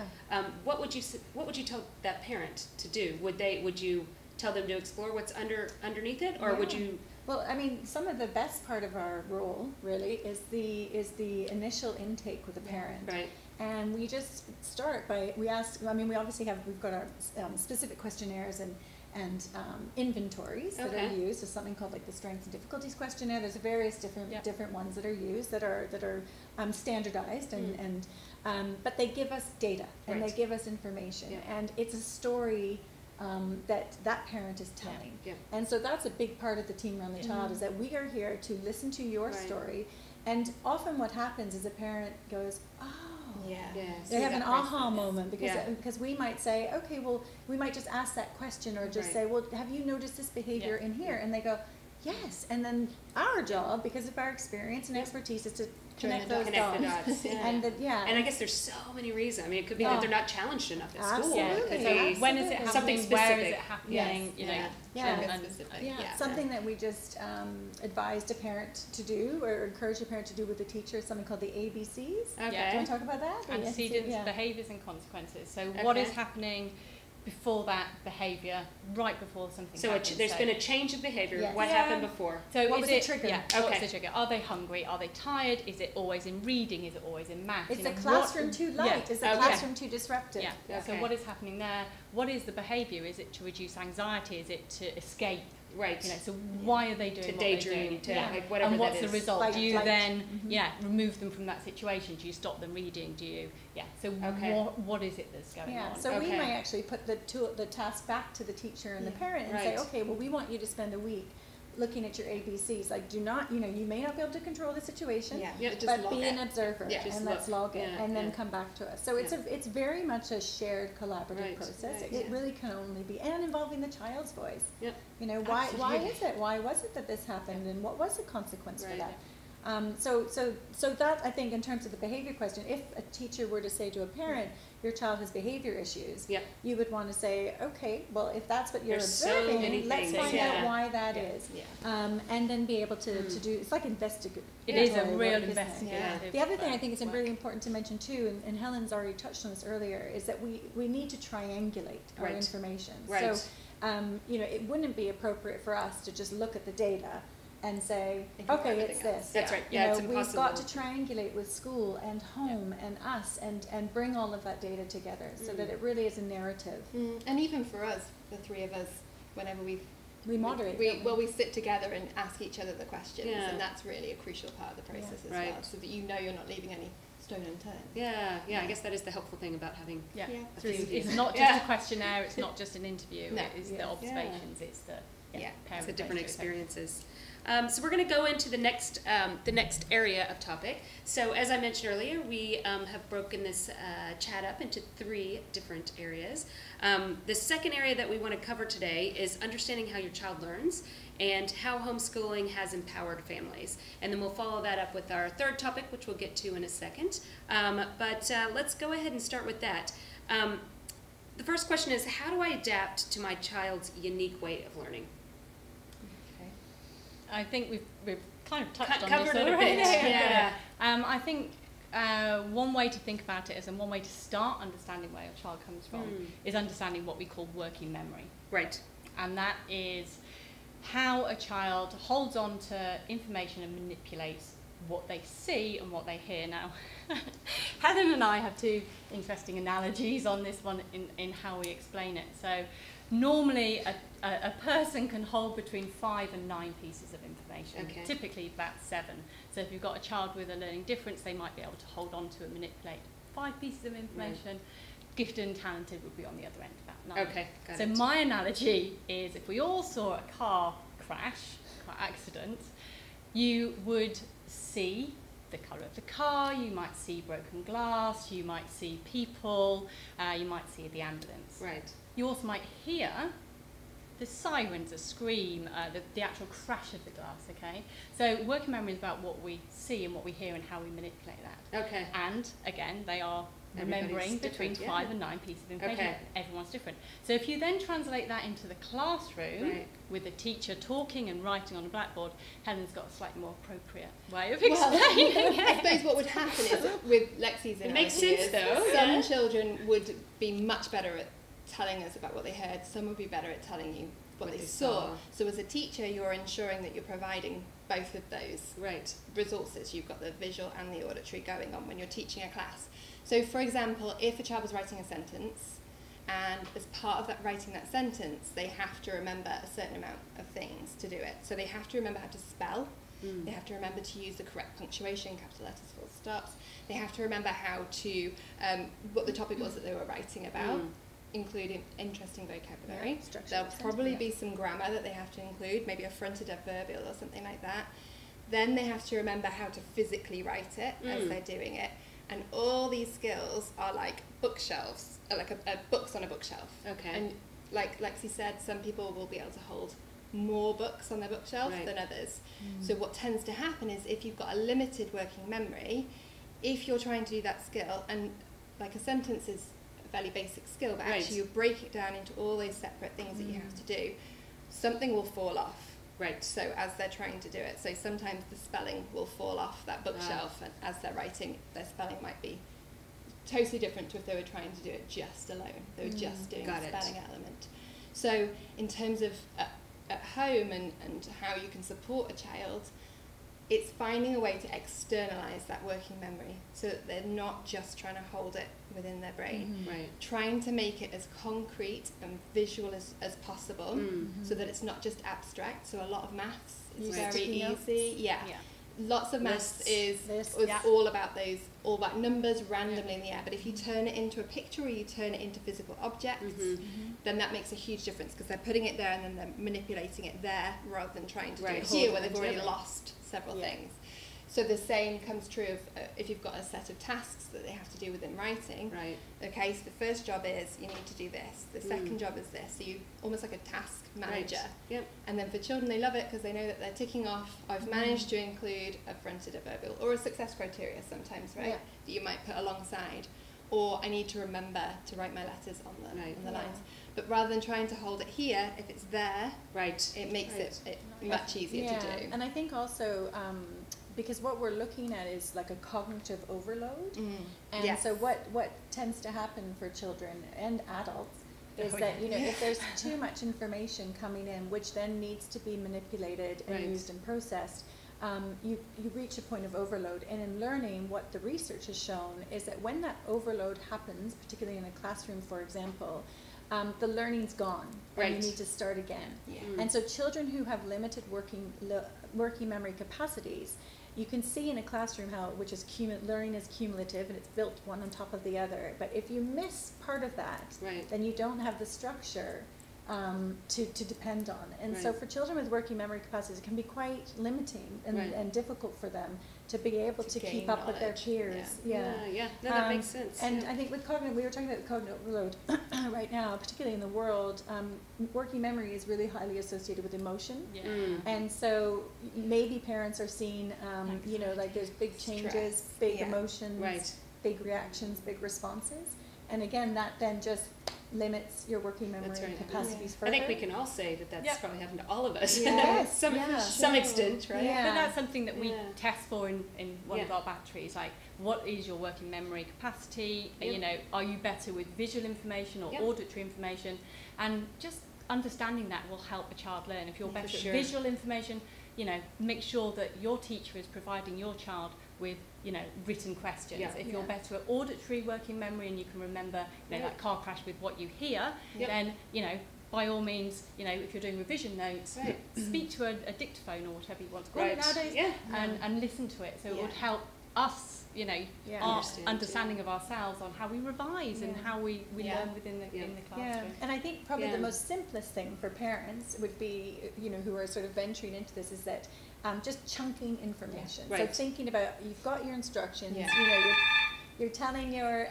what would you tell that parent to do? Would you tell them to explore what's underneath it, or would you? Well, I mean, some of the best part of our role really is the initial intake with the parent. Right. And we just start by, we obviously we've got our specific questionnaires and inventories that are used. There's something called like the Strengths and Difficulties questionnaire. There's various different ones that are used that are standardized but they give us data and they give us information, and it's a story that parent is telling. And so that's a big part of the team around the child, is that we are here to listen to your story. And often what happens is a parent goes, oh, they have an aha moment, because we might say, okay, well, we might just ask that question, or just say, well, have you noticed this behavior in here? And they go, yes. And then our job, because of our experience and expertise, is to connect those dots. And I guess there's so many reasons. I mean, it could be that they're not challenged enough at school. When is it happening? Something specific. Where is it happening? You know, something that we just advised a parent to do, or encourage a parent to do with the teacher, is something called the ABCs. Do you want to talk about that? Antecedents, behaviours and consequences. So what is happening before that behaviour, right before something happens. So there's been a change of behaviour. What happened before? So what was the trigger? What's the trigger? Are they hungry? Are they tired? Is it always in reading? Is it always in maths? Is the classroom too light? Is the classroom too disruptive? So what is happening there? What is the behaviour? Is it to reduce anxiety? Is it to escape? Right. You know, so why are they doing to what daydream, they're doing? like whatever and what's that is. the result? Like, do you then remove them from that situation? Do you stop them reading? Do you so what is it that's going on? So we might actually put the task back to the teacher and the parent and say, okay, well, we want you to spend a week looking at your ABCs. Like, do not, you may not be able to control the situation, but be an observer and let's log it and then come back to us. So it's very much a shared collaborative process. It really can only be, and involving the child's voice. You know, why is it? Why was it that this happened, and what was the consequence for that? So that, I think, in terms of the behavior question, if a teacher were to say to a parent, your child has behavior issues, you would want to say, okay, well, if that's what you're observing, let's find out why that is. And then be able to do, it's like investigative. It is a real investigative. The other thing I think is really important to mention too, and Helen's already touched on this earlier, is that we need to triangulate our information. So, it wouldn't be appropriate for us to just look at the data and say, okay, it's this. That's right. It's impossible. We've got to triangulate with school and home and us and bring all of that data together so that it really is a narrative. And even for us, the three of us, whenever we moderate. We sit together and ask each other the questions, and that's really a crucial part of the process as well, so that you're not leaving any stone unturned. I guess that is the helpful thing about having a few of you. It's not just a questionnaire, it's not just an interview, it's the observations, it's the it's the different experiences. So we're going to go into the next area of topic. So as I mentioned earlier, we have broken this chat up into 3 different areas. The second area that we want to cover today is understanding how your child learns and how homeschooling has empowered families. And then we'll follow that up with our third topic, which we'll get to in a second. But let's go ahead and start with that. The first question is, how do I adapt to my child's unique way of learning? I think we've kind of touched on covered this it a bit. I think one way to think about it is, and one way to start understanding where your child comes from is understanding what we call working memory. Right. And that is how a child holds on to information and manipulates what they see and what they hear. Now, Helen and I have 2 interesting analogies on this one in how we explain it. So normally a person can hold between 5 and 9 pieces of information, typically about 7. So if you've got a child with a learning difference, they might be able to hold on to and manipulate 5 pieces of information. Gifted and talented would be on the other end of that 9. So my analogy is, if we all saw a car accident, you would see the colour of the car, you might see broken glass, you might see people, you might see the ambulance. Right. You also might hear the sirens, a scream, the actual crash of the glass, So working memory is about what we see and what we hear and how we manipulate that. And again, they are remembering Everybody's between different, 5 yeah. and 9 pieces of information. Okay. Everyone's different. So if you then translate that into the classroom Right. with the teacher talking and writing on a blackboard, Helen's got a slightly more appropriate way of Well, explaining I suppose what would happen is with Lexie's It makes analogy sense, is though, some yeah. children would be much better at telling us about what they heard. Some would be better at telling you what they saw. So as a teacher, you're ensuring that you're providing both of those Right. resources. You've got the visual and the auditory going on when you're teaching a class. So for example, if a child was writing a sentence, and as part of that writing that sentence, they have to remember a certain amount of things to do it. So they have to remember how to spell. They have to remember to use the correct punctuation, capital letters, full stops. They have to remember how to, what the topic was that they were writing about, including interesting vocabulary. Yeah, structure There'll of probably sentence. be some grammar that they have to include, maybe a fronted adverbial or something like that. Then they have to remember how to physically write it as they're doing it. And all these skills are like bookshelves, like a books on a bookshelf. Okay. And like Lexie said, some people will be able to hold more books on their bookshelf Right. than others. So what tends to happen is if you've got a limited working memory, if you're trying to do that skill, and like a sentence is a fairly basic skill, but Right. actually you break it down into all those separate things that you have to do, something will fall off. Right. So as they're trying to do it, so sometimes the spelling will fall off that bookshelf, and as they're writing, their spelling might be totally different to if they were trying to do it just alone. They were just doing Got the it. spelling element. So in terms of at home and how you can support a child, it's finding a way to externalize that working memory so that they're not just trying to hold it within their brain. Right. Trying to make it as concrete and visual as possible so that it's not just abstract. So a lot of maths is Use very sticky notes. easy. Yeah. Lots of maths Lists. is Yeah. all about numbers randomly in the air. But if you turn it into a picture or you turn it into physical objects, then that makes a huge difference because they're putting it there and then they're manipulating it there rather than trying to do Right. it Hold here where it they've already together. lost several Yeah. things. So the same comes true of if you've got a set of tasks that they have to do within writing. Right. Okay, so the first job is you need to do this. The second job is this. So you almost like a task manager. Right. Yep. And then for children, they love it because they know that they're ticking off, I've managed to include a fronted adverbial or a success criteria sometimes, right? Yeah. That you might put alongside. Or I need to remember to write my letters on the, Right. on the Yeah. lines. But rather than trying to hold it here, if it's there, Right. it makes Right. it much easier to do. And I think also because what we're looking at is like a cognitive overload. And Yes. so what tends to happen for children and adults is that, you know, if there's too much information coming in, which then needs to be manipulated and Right. used and processed, you reach a point of overload. And in learning, what the research has shown is that when that overload happens, particularly in a classroom, for example, the learning's gone, and Right. you need to start again. Yeah. And so children who have limited working memory capacities, you can see in a classroom how, which is learning is cumulative and it's built one on top of the other. But if you miss part of that, Right. then you don't have the structure to depend on. And so Right. for children with working memory capacities, it can be quite limiting and, Right. and difficult for them to be able to keep gain up with their knowledge. peers. Yeah. Yeah. No, that makes sense. And yeah. I think with cognitive, we were talking about cognitive overload right now, particularly in the world, working memory is really highly associated with emotion. Yeah. And so maybe parents are seeing, you know, like there's big changes, Stress, big yeah. emotions, Right. big reactions, big responses. And again, that then just limits your working memory That's right. capacities I further. think we can all say that that's Yeah. probably happened to all of us. Yes, some yeah. some extent, right? Yeah. But that's something that we Yeah. test for in one of Yeah. our batteries, like what is your working memory capacity, Yep. you know, are you better with visual information or Yep. auditory information, and just understanding that will help a child learn. If you're For better sure. at visual information, you know, make sure that your teacher is providing your child with, you know, written questions. Yeah. If you're Yeah. better at auditory working memory and you can remember, you know, Yeah. that car crash with what you hear, Yep. then, you know, by all means, you know, if you're doing revision notes, Right. speak to a dictaphone or whatever you want to call Right. it nowadays, Yeah. and listen to it. So it Yeah. would help us, you know, Yeah. our Understand, understanding of ourselves on how we revise and Yeah. how we Yeah. learn within the Yeah. in the Yeah, classroom. and I think probably Yeah. the most simplest thing for parents would be, you know, who are sort of venturing into this, is that just chunking information. Yeah. So Right. thinking about, you've got your instructions, Yeah. you know, you're telling your,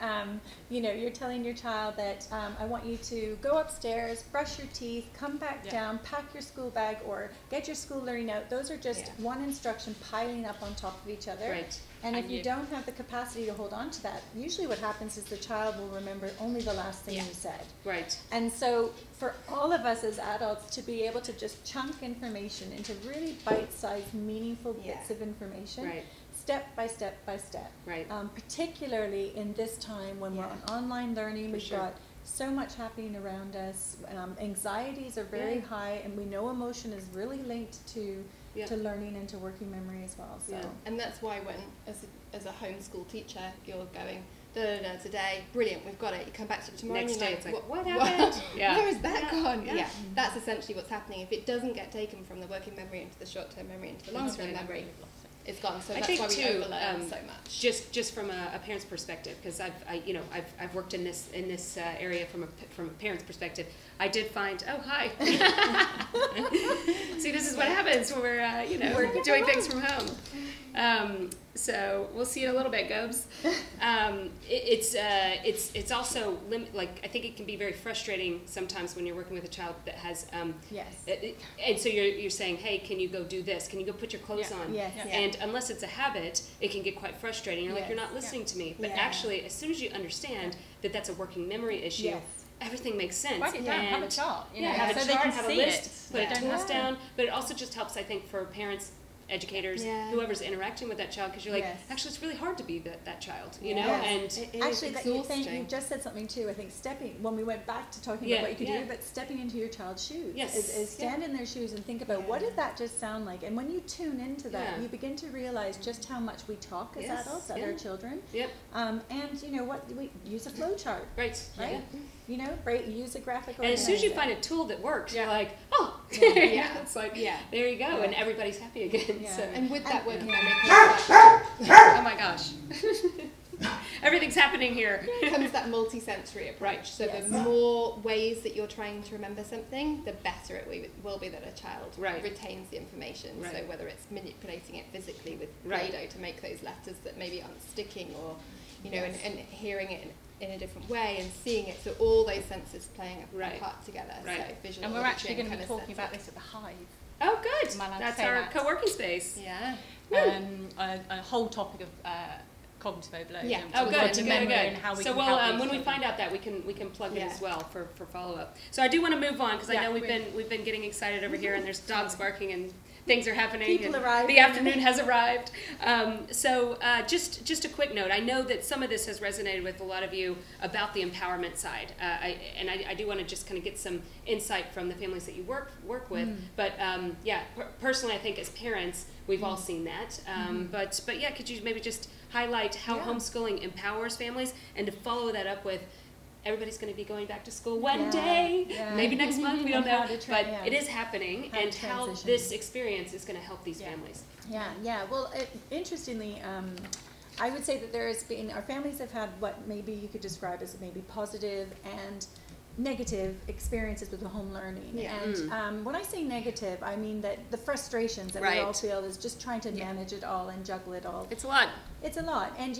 you're telling your child that I want you to go upstairs, brush your teeth, come back down, pack your school bag, or get your school learning out. Those are just one instruction piling up on top of each other. Right. And if you don't have the capacity to hold on to that, usually what happens is the child will remember only the last thing you said. Right. And so for all of us as adults to be able to just chunk information into really bite-sized, meaningful bits of information, right. step by step by step. Right. Particularly in this time when we're on online learning, we've got so much happening around us. Anxieties are very high, and we know emotion is really linked to learning and to working memory as well. So. And that's why when, as a homeschool teacher, you're going, today, brilliant, we've got it. You come back to it tomorrow Next and day you're it's like, what happened? Where is that gone? That's essentially what's happening. If it doesn't get taken from the working memory into the short-term memory into the long-term memory, it's gone. So that's why we overlearn so much. Just from a parent's perspective, because I've worked in this area from a parent's perspective. I did find hi. See, this is what happens when we're doing things from home. So we'll see in a little bit, Gobes. It's also I think it can be very frustrating sometimes when you're working with a child that has and so you're saying, hey, can you go do this? Can you go put your clothes on? And unless it's a habit, it can get quite frustrating. You're like, you're not listening to me. But actually, as soon as you understand that that's a working memory issue, everything makes sense. Write it down, have a chart. Have a so chart, they can have see a list, put tools it. down. But it also just helps, I think, for parents, educators, whoever's interacting with that child, because you're like, actually, it's really hard to be that child, you know? And actually, you just said something too. I think when we went back to talking about what you could do, but stepping into your child's shoes is stand in their shoes and think about what did that just sound like? And when you tune into that, you begin to realize just how much we talk as adults at our children. And you know what? We use a flow chart. Right. You know, use a graphic. And as soon as you find a tool that works, you're like, it's like, there you go, and everybody's happy again. So. And with that working memory oh my gosh. Everything's happening here. comes that multi-sensory approach. So the more ways that you're trying to remember something, the better it will be that a child retains the information. So whether it's manipulating it physically with Play-Doh to make those letters that maybe aren't sticking, or and hearing it in a different way and seeing it. So all those senses playing a part together. So visual, and we're actually going to be talking about this at the Hive. Oh, good. That's our co-working space. Yeah. A whole topic of cognitive overload. Yeah. Good. And how we so when we find out that, we can plug it as well for follow-up. So I do want to move on, because I know we've been getting excited over here, and there's dogs barking and things are happening. People arriving. The afternoon has arrived. So just a quick note. I know that some of this has resonated with a lot of you about the empowerment side. I do want to just kind of get some insight from the families that you work with. But personally, I think as parents, we've all seen that. But could you maybe just highlight how homeschooling empowers families, and to follow that up with, everybody's going to be going back to school one day, maybe next month, we don't know, but it is happening, and how this experience is going to help these families. Well, interestingly, I would say that our families have had what maybe you could describe as maybe positive and negative experiences with the home learning. And when I say negative, I mean that the frustrations that we all feel is just trying to manage it all and juggle it all. It's a lot. It's a lot. And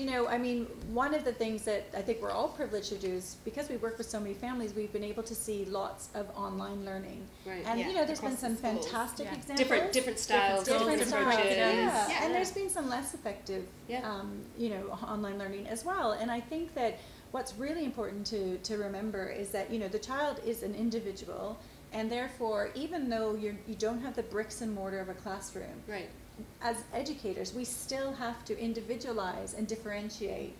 one of the things that I think we're all privileged to do is, because we work with so many families, we've been able to see lots of online learning. And there's been some fantastic examples. Different styles, different approaches. Yeah. And there's been some less effective online learning as well. And I think that what's really important to remember is that the child is an individual, and therefore, even though you don't have the bricks and mortar of a classroom, as educators, we still have to individualize and differentiate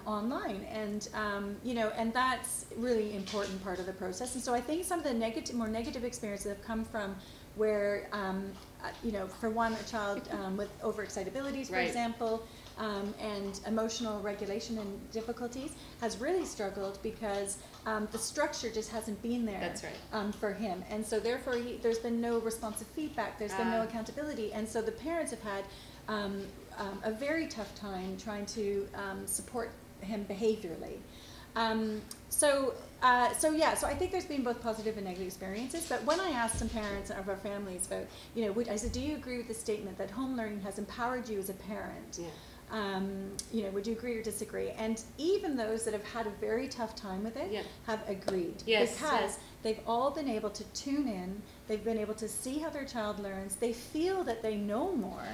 online, and and that's really important part of the process. And so I think some of the more negative experiences have come from where for one, a child with overexcitabilities, for example, and emotional regulation and difficulties has really struggled because the structure just hasn't been there for him. And so therefore there's been no responsive feedback, there's been no accountability. And so the parents have had a very tough time trying to support him behaviorally. So I think there's been both positive and negative experiences. But when I asked some parents of our families about, I said, do you agree with the statement that home learning has empowered you as a parent? you know, would you agree or disagree? And even those that have had a very tough time with it have agreed. Yes, because they've all been able to tune in, they've been able to see how their child learns, they feel that they know more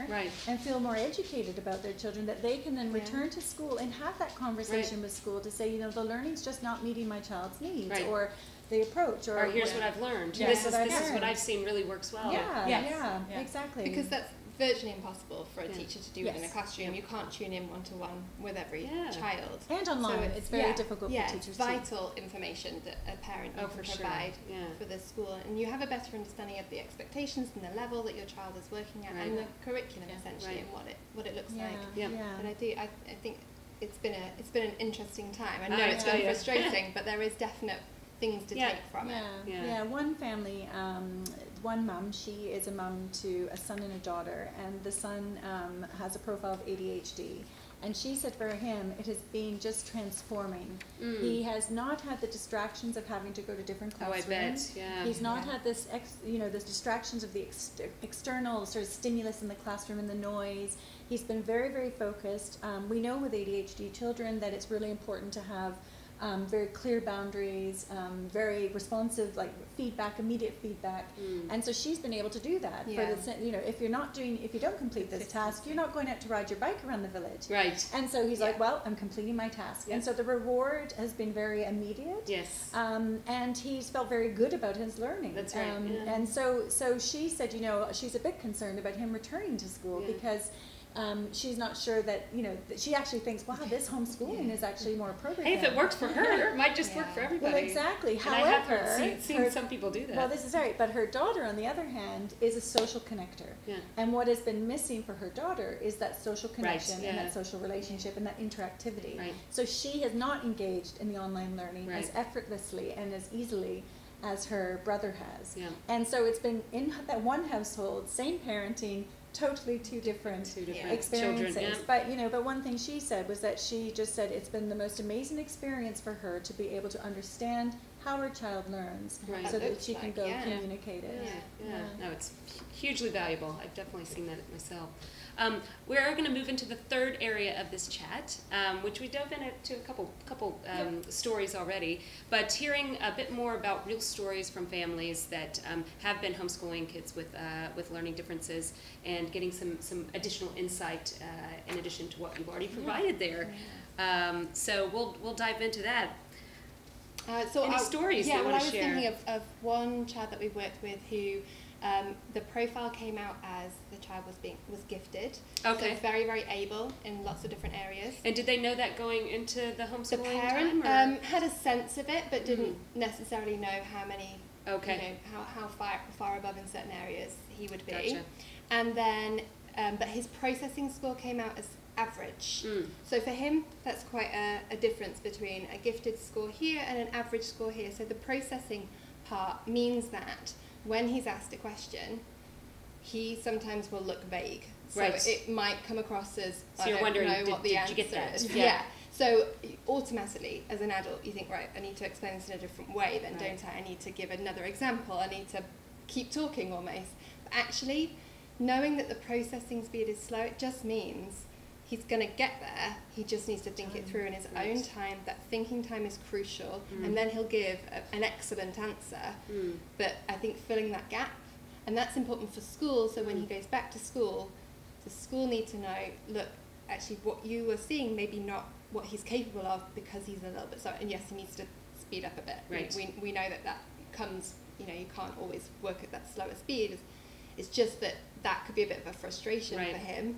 and feel more educated about their children, that they can then return to school and have that conversation with school to say, you know, the learning's just not meeting my child's needs, or the approach, or here's what I've learned. Yeah, this is what I've seen really works well. Yeah, exactly. Because that's virtually impossible for a teacher to do within a classroom. You can't tune in one-to-one with every child. And online, so it's very difficult for teachers it's vital information that a parent can provide for the school. And you have a better understanding of the expectations and the level that your child is working at, and the curriculum essentially, and what it looks like. And I think it's been an interesting time. I know it's been frustrating, but there is definite things to take from it. One family, one mum, she is a mum to a son and a daughter, and the son has a profile of ADHD. And she said for him, it has been just transforming. He has not had the distractions of having to go to different classrooms. Oh, I bet, yeah. He's not had this, the distractions of the external sort of stimulus in the classroom and the noise. He's been very, very focused. We know with ADHD children that it's really important to have very clear boundaries, very responsive, like feedback, immediate feedback, and so she's been able to do that. For the, you know, if you don't complete this task, you're not going out to ride your bike around the village. Right. And so he's like, well, I'm completing my task, and so the reward has been very immediate. Yes. And he's felt very good about his learning. That's right. And so she said, you know, she's a bit concerned about him returning to school because. She's not sure that, you know, that she actually thinks, wow, this homeschooling is actually more appropriate. Hey, if it works for her, it might just work for everybody. Well, exactly. And however, I have seen some people do that. Well, this is right. But her daughter, on the other hand, is a social connector. Yeah. And what has been missing for her daughter is that social connection and that social relationship and that interactivity. Right. So she has not engaged in the online learning as effortlessly and as easily as her brother has. Yeah. And so it's been in that one household, same parenting, totally two different experiences. Children, But you know, but one thing she said was that she just said it's been the most amazing experience for her to be able to understand how her child learns, so that she can go communicate it. No, it's hugely valuable. I've definitely seen that myself. We are going to move into the third area of this chat, which we dove into a couple stories already, but hearing a bit more about real stories from families that have been homeschooling kids with learning differences, and getting some additional insight in addition to what you've already provided there. So we'll dive into that. Any stories that you want to share? I was thinking of one child that we worked with who the profile came out as the child was gifted. Okay. So very, very able in lots of different areas. And did they know that going into the homeschooling The parent time, had a sense of it, but didn't necessarily know how many, you know, how far above in certain areas he would be. Gotcha. And then, but his processing score came out as average. So for him, that's quite a difference between a gifted score here and an average score here. So the processing part means that when he's asked a question, he sometimes will look vague. So it might come across as, so you're wondering, what the answer you get that? is. Yeah. So automatically, as an adult, you think, right, I need to explain this in a different way then, don't I? I need to give another example. I need to keep talking almost. But actually, knowing that the processing speed is slow, it just means he's going to get there. He just needs to think it through in his own time. That thinking time is crucial, and then he'll give an excellent answer. But I think filling that gap, and that's important for school. So when he goes back to school, the school need to know, look, actually what you were seeing maybe not what he's capable of, because he's a little bit slow. And yes, he needs to speed up a bit. Right. We know that comes, you know, you can't always work at that slower speed. It's just that could be a bit of a frustration for him.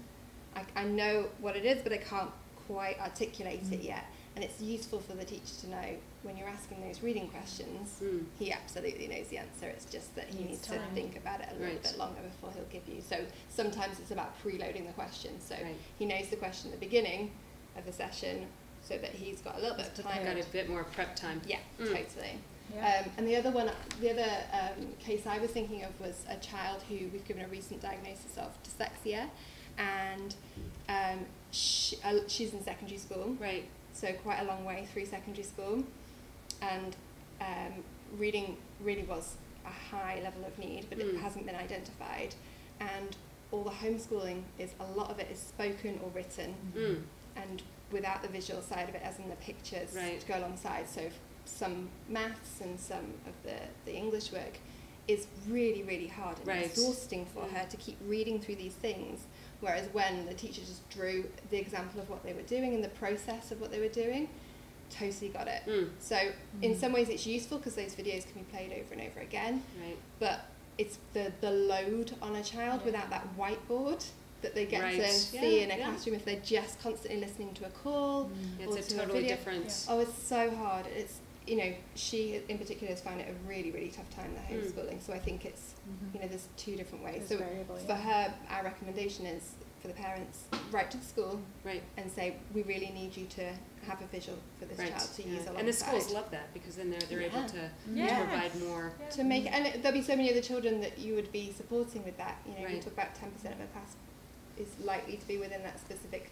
I know what it is, but I can't quite articulate it yet. And it's useful for the teacher to know when you're asking those reading questions, he absolutely knows the answer. It's just that he needs to think about it a little bit longer before he'll give you. So sometimes it's about preloading the question. So he knows the question at the beginning of the session, so that he's got a little bit of time. Got a bit more prep time. Yeah, totally. And the other case I was thinking of was a child who we've given a recent diagnosis of dyslexia, and she's in secondary school, so quite a long way through secondary school, and reading really was a high level of need, but it hasn't been identified. And all the homeschooling is, a lot of it is spoken or written, and without the visual side of it, as in the pictures to go alongside. So some maths and some of the English work is really, really hard and exhausting for her to keep reading through these things. Whereas when the teacher just drew the example of what they were doing and the process of what they were doing, totally got it. So in some ways it's useful because those videos can be played over and over again. But it's the load on a child without that whiteboard that they get to see in a classroom if they're just constantly listening to a call or it's to a totally video. different. Oh, it's so hard. It's, you know, she in particular has found it a really, really tough time, the homeschooling. So I think it's, you know, there's two different ways. There's so variable, for her, our recommendation is for the parents, write to the school and say, we really need you to have a visual for this child to use alongside. And the schools love that because then they're able to provide more. To make, and there'll be so many other children that you would be supporting with that. You know, we talk about 10% of a class is likely to be within that specific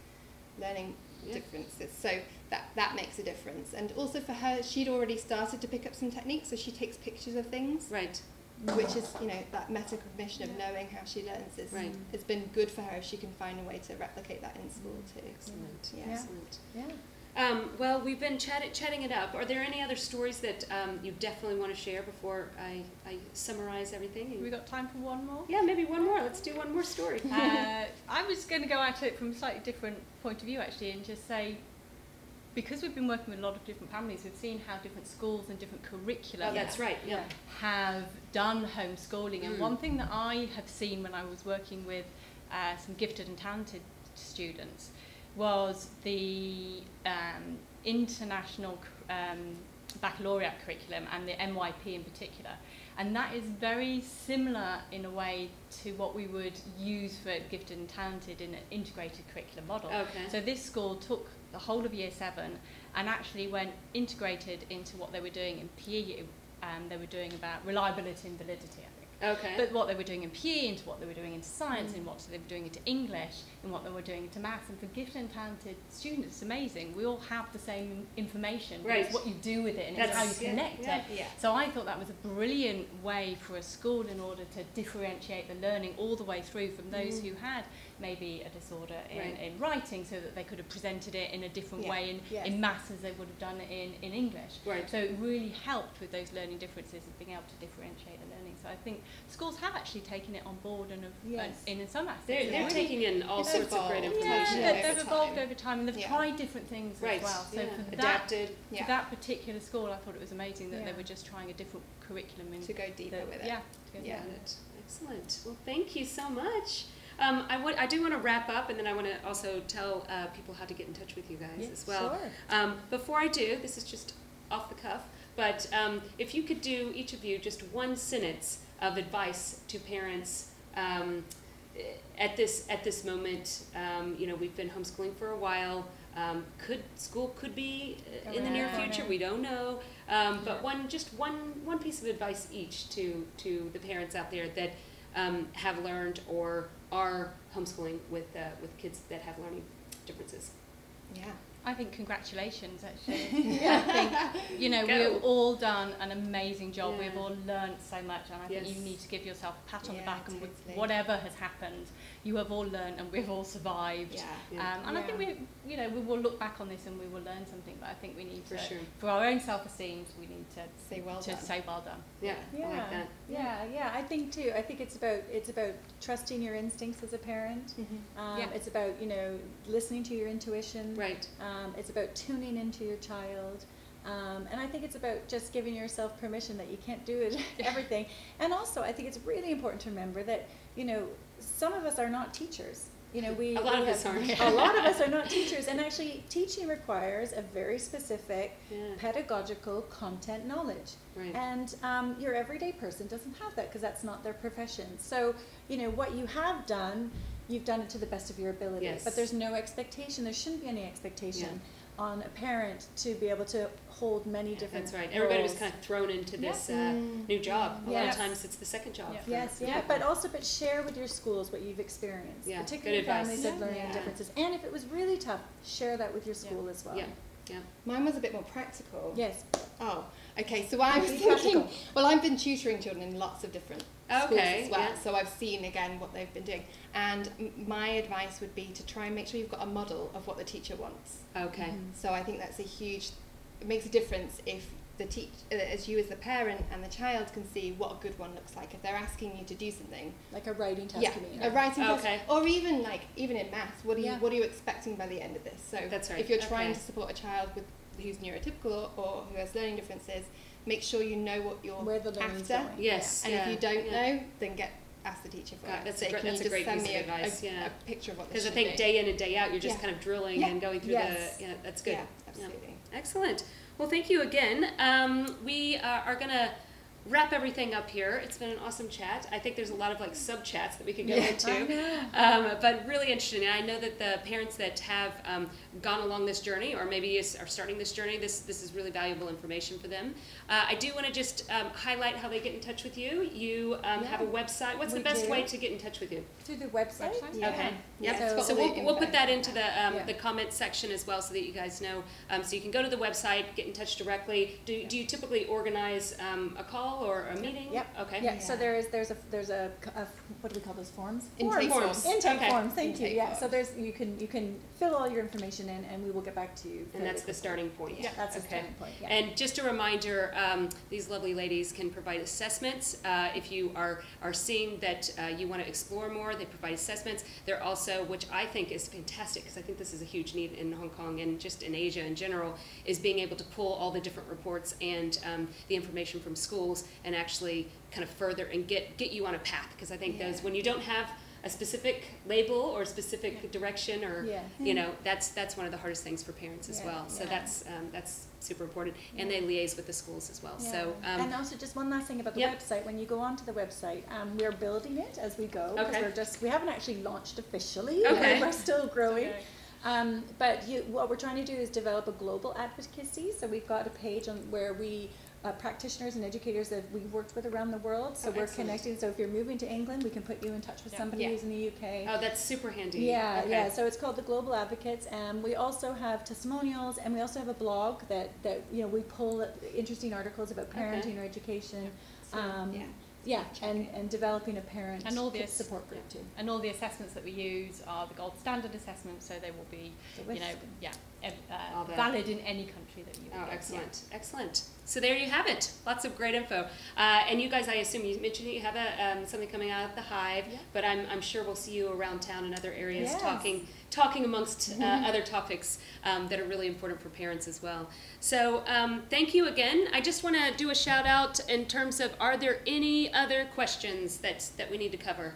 learning differences. So that makes a difference. And also for her, she'd already started to pick up some techniques, so she takes pictures of things. Which is, you know, that metacognition of knowing how she learns is has been good for her if she can find a way to replicate that in school too. Excellent. Excellent. Well, we've been chatting it up. Are there any other stories that you definitely want to share before I summarize everything? Have we got time for one more? Yeah, maybe one more. Let's do one more story. I was going to go at it from a slightly different point of view, actually, and just say, because we've been working with a lot of different families, we've seen how different schools and different curricula have done homeschooling. And one thing that I have seen when I was working with some gifted and talented students was the international baccalaureate curriculum and the MYP in particular. And that is very similar in a way to what we would use for gifted and talented in an integrated curriculum model. So this school took the whole of Year 7 and actually went integrated into what they were doing in PE. They were doing about reliability and validity, I think. But what they were doing in PE, into what they were doing into science, and what they were doing into English, and what they were doing into maths. And for gifted and talented students, it's amazing. We all have the same information, but it's what you do with it and it's how you connect it. So I thought that was a brilliant way for a school in order to differentiate the learning all the way through from those who had maybe a disorder in writing, so that they could have presented it in a different way in maths as they would have done it in English. So it really helped with those learning differences and being able to differentiate the learning. So I think schools have actually taken it on board and have, in some aspects. They're taking in all sorts of great information. They've evolved over time and they've tried different things as well. So for that particular school, I thought it was amazing that they were just trying a different curriculum. To go deeper with it. Excellent. Well, thank you so much. I do want to wrap up, and then I want to also tell people how to get in touch with you guys as well. Before I do, this is just off the cuff, but if you could do, each of you, just one sentence of advice to parents at this moment. You know, we've been homeschooling for a while. School could be in the near future. We don't know. But one piece of advice each to the parents out there that have learned or are homeschooling with kids that have learning differences. I think congratulations, actually. I think, you know, we've all done an amazing job. We've all learned so much, and I think you need to give yourself a pat on the back. And with whatever has happened, you have all learned, and we've all survived. And I think we will look back on this and we will learn something. But I think we need to, for our own self-esteem, we need to say well done. I like that. I think too. I think it's about trusting your instincts as a parent. It's about, you know, listening to your intuition. It's about tuning into your child. And I think it's about just giving yourself permission that you can't do it, everything. And also, I think it's really important to remember that, you know, some of us are not teachers. You know, a lot of us aren't. A lot of us are not teachers, and actually, teaching requires a very specific pedagogical content knowledge. And your everyday person doesn't have that because that's not their profession. So, you know, what you have done, you've done it to the best of your ability. But there's no expectation. There shouldn't be any expectation on a parent to be able to hold many different roles. Everybody was kind of thrown into this new job. A lot of times it's the second job. But share with your schools what you've experienced, particularly families of learning differences. And if it was really tough, share that with your school as well. Mine was a bit more practical. Yes. Oh, okay. So I was thinking, well, I've been tutoring children in lots of different schools Okay, as well. yeah. So I've seen again what they've been doing, and my advice would be to try and make sure you've got a model of what the teacher wants. Okay. So I think that's it makes a difference if as you as the parent and the child can see what a good one looks like. If they're asking you to do something, Like a writing test, yeah, you mean? a writing test, Okay. or even in maths, what are you expecting by the end of this? So That's right. if you're trying Okay. to support a child who's neurotypical or who has learning differences, make sure you know what you're Where the learning's after. going. Yes. And yeah, if you don't yeah. know, then ask the teacher for it. That's Say, a great, "Can you that's a just great send piece me of advice. Yeah. a picture of what this Because I should think be." day in and day out, you're just Yeah. kind of drilling Yeah. and going through Yes. the. Yeah, that's good. Yeah, absolutely. Excellent. Well, thank you again. We are going to wrap everything up here. It's been an awesome chat. I think there's a lot of like sub chats that we could go into, but really interesting. And I know that the parents that have gone along this journey, or maybe are starting this journey, this is really valuable information for them. I do want to just highlight how they get in touch with you. You have a website. What's the best way to get in touch with you? Through the website. Yeah. Okay. Yeah, Yep. it's got So all the we'll put info. that into Yeah. the comment section as well, so that you guys know. So you can go to the website, get in touch directly. Do you typically organize a call or a meeting? Yep. Okay. Yeah, so there's a what do we call those forms? Intake forms. Intake Okay. forms. Thank you. Intake Yeah. So forms. you can fill all your information in, and we will get back to you. And fairly that's the quickly. starting point. Yeah, that's the Okay. starting point. Yeah. And just a reminder, these lovely ladies can provide assessments. If you are seeing that you want to explore more, they provide assessments. They're also, which I think is fantastic, because I think this is a huge need in Hong Kong and just in Asia in general, is being able to pull all the different reports and the information from schools and actually kind of further and get you on a path. Because I think those, when you don't have a specific label or a specific direction, or that's one of the hardest things for parents as well. So that's super important, and they liaise with the schools as well. Yeah. So and also just one last thing about the website. When you go onto the website, we're building it as we go. Okay. We haven't actually launched officially. Okay. We're still growing. But what we're trying to do is develop a global advocacy. So we've got a page where we practitioners and educators that we've worked with around the world. So we're connecting. So if you're moving to England, we can put you in touch with somebody who's in the UK. oh, that's super handy. Yeah, Okay. yeah. So it's called the Global Advocates, and we also have testimonials, and we also have a blog that we pull interesting articles about parenting or education. And developing a parent And all the support group too. And all the assessments that we use are the gold standard assessments, so they will be, valid in any country that you would Oh, go. excellent, excellent. So there you have it. Lots of great info. And you guys, I assume you mentioned that you have something coming out of the Hive, but I'm sure we'll see you around town in other areas talking amongst other topics that are really important for parents as well. So thank you again. I just want to do a shout out in terms of, are there any other questions that we need to cover?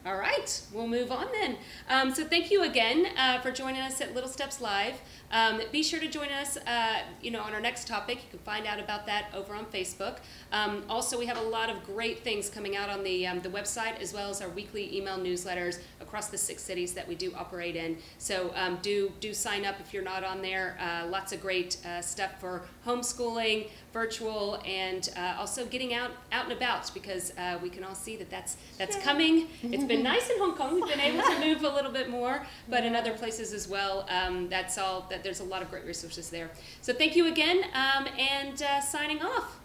All right, we'll move on then. So thank you again for joining us at Little Steps Live. Be sure to join us on our next topic. You can find out about that over on Facebook. Also, we have a lot of great things coming out on the website, as well as our weekly email newsletters across the 6 cities that we do operate in. So do sign up if you're not on there. Lots of great stuff for homeschooling, virtual, and also getting out and about, because we can all see that's coming. It's been nice in Hong Kong. We've been able to move a little bit more, but in other places as well. There's a lot of great resources there. So thank you again, and signing off.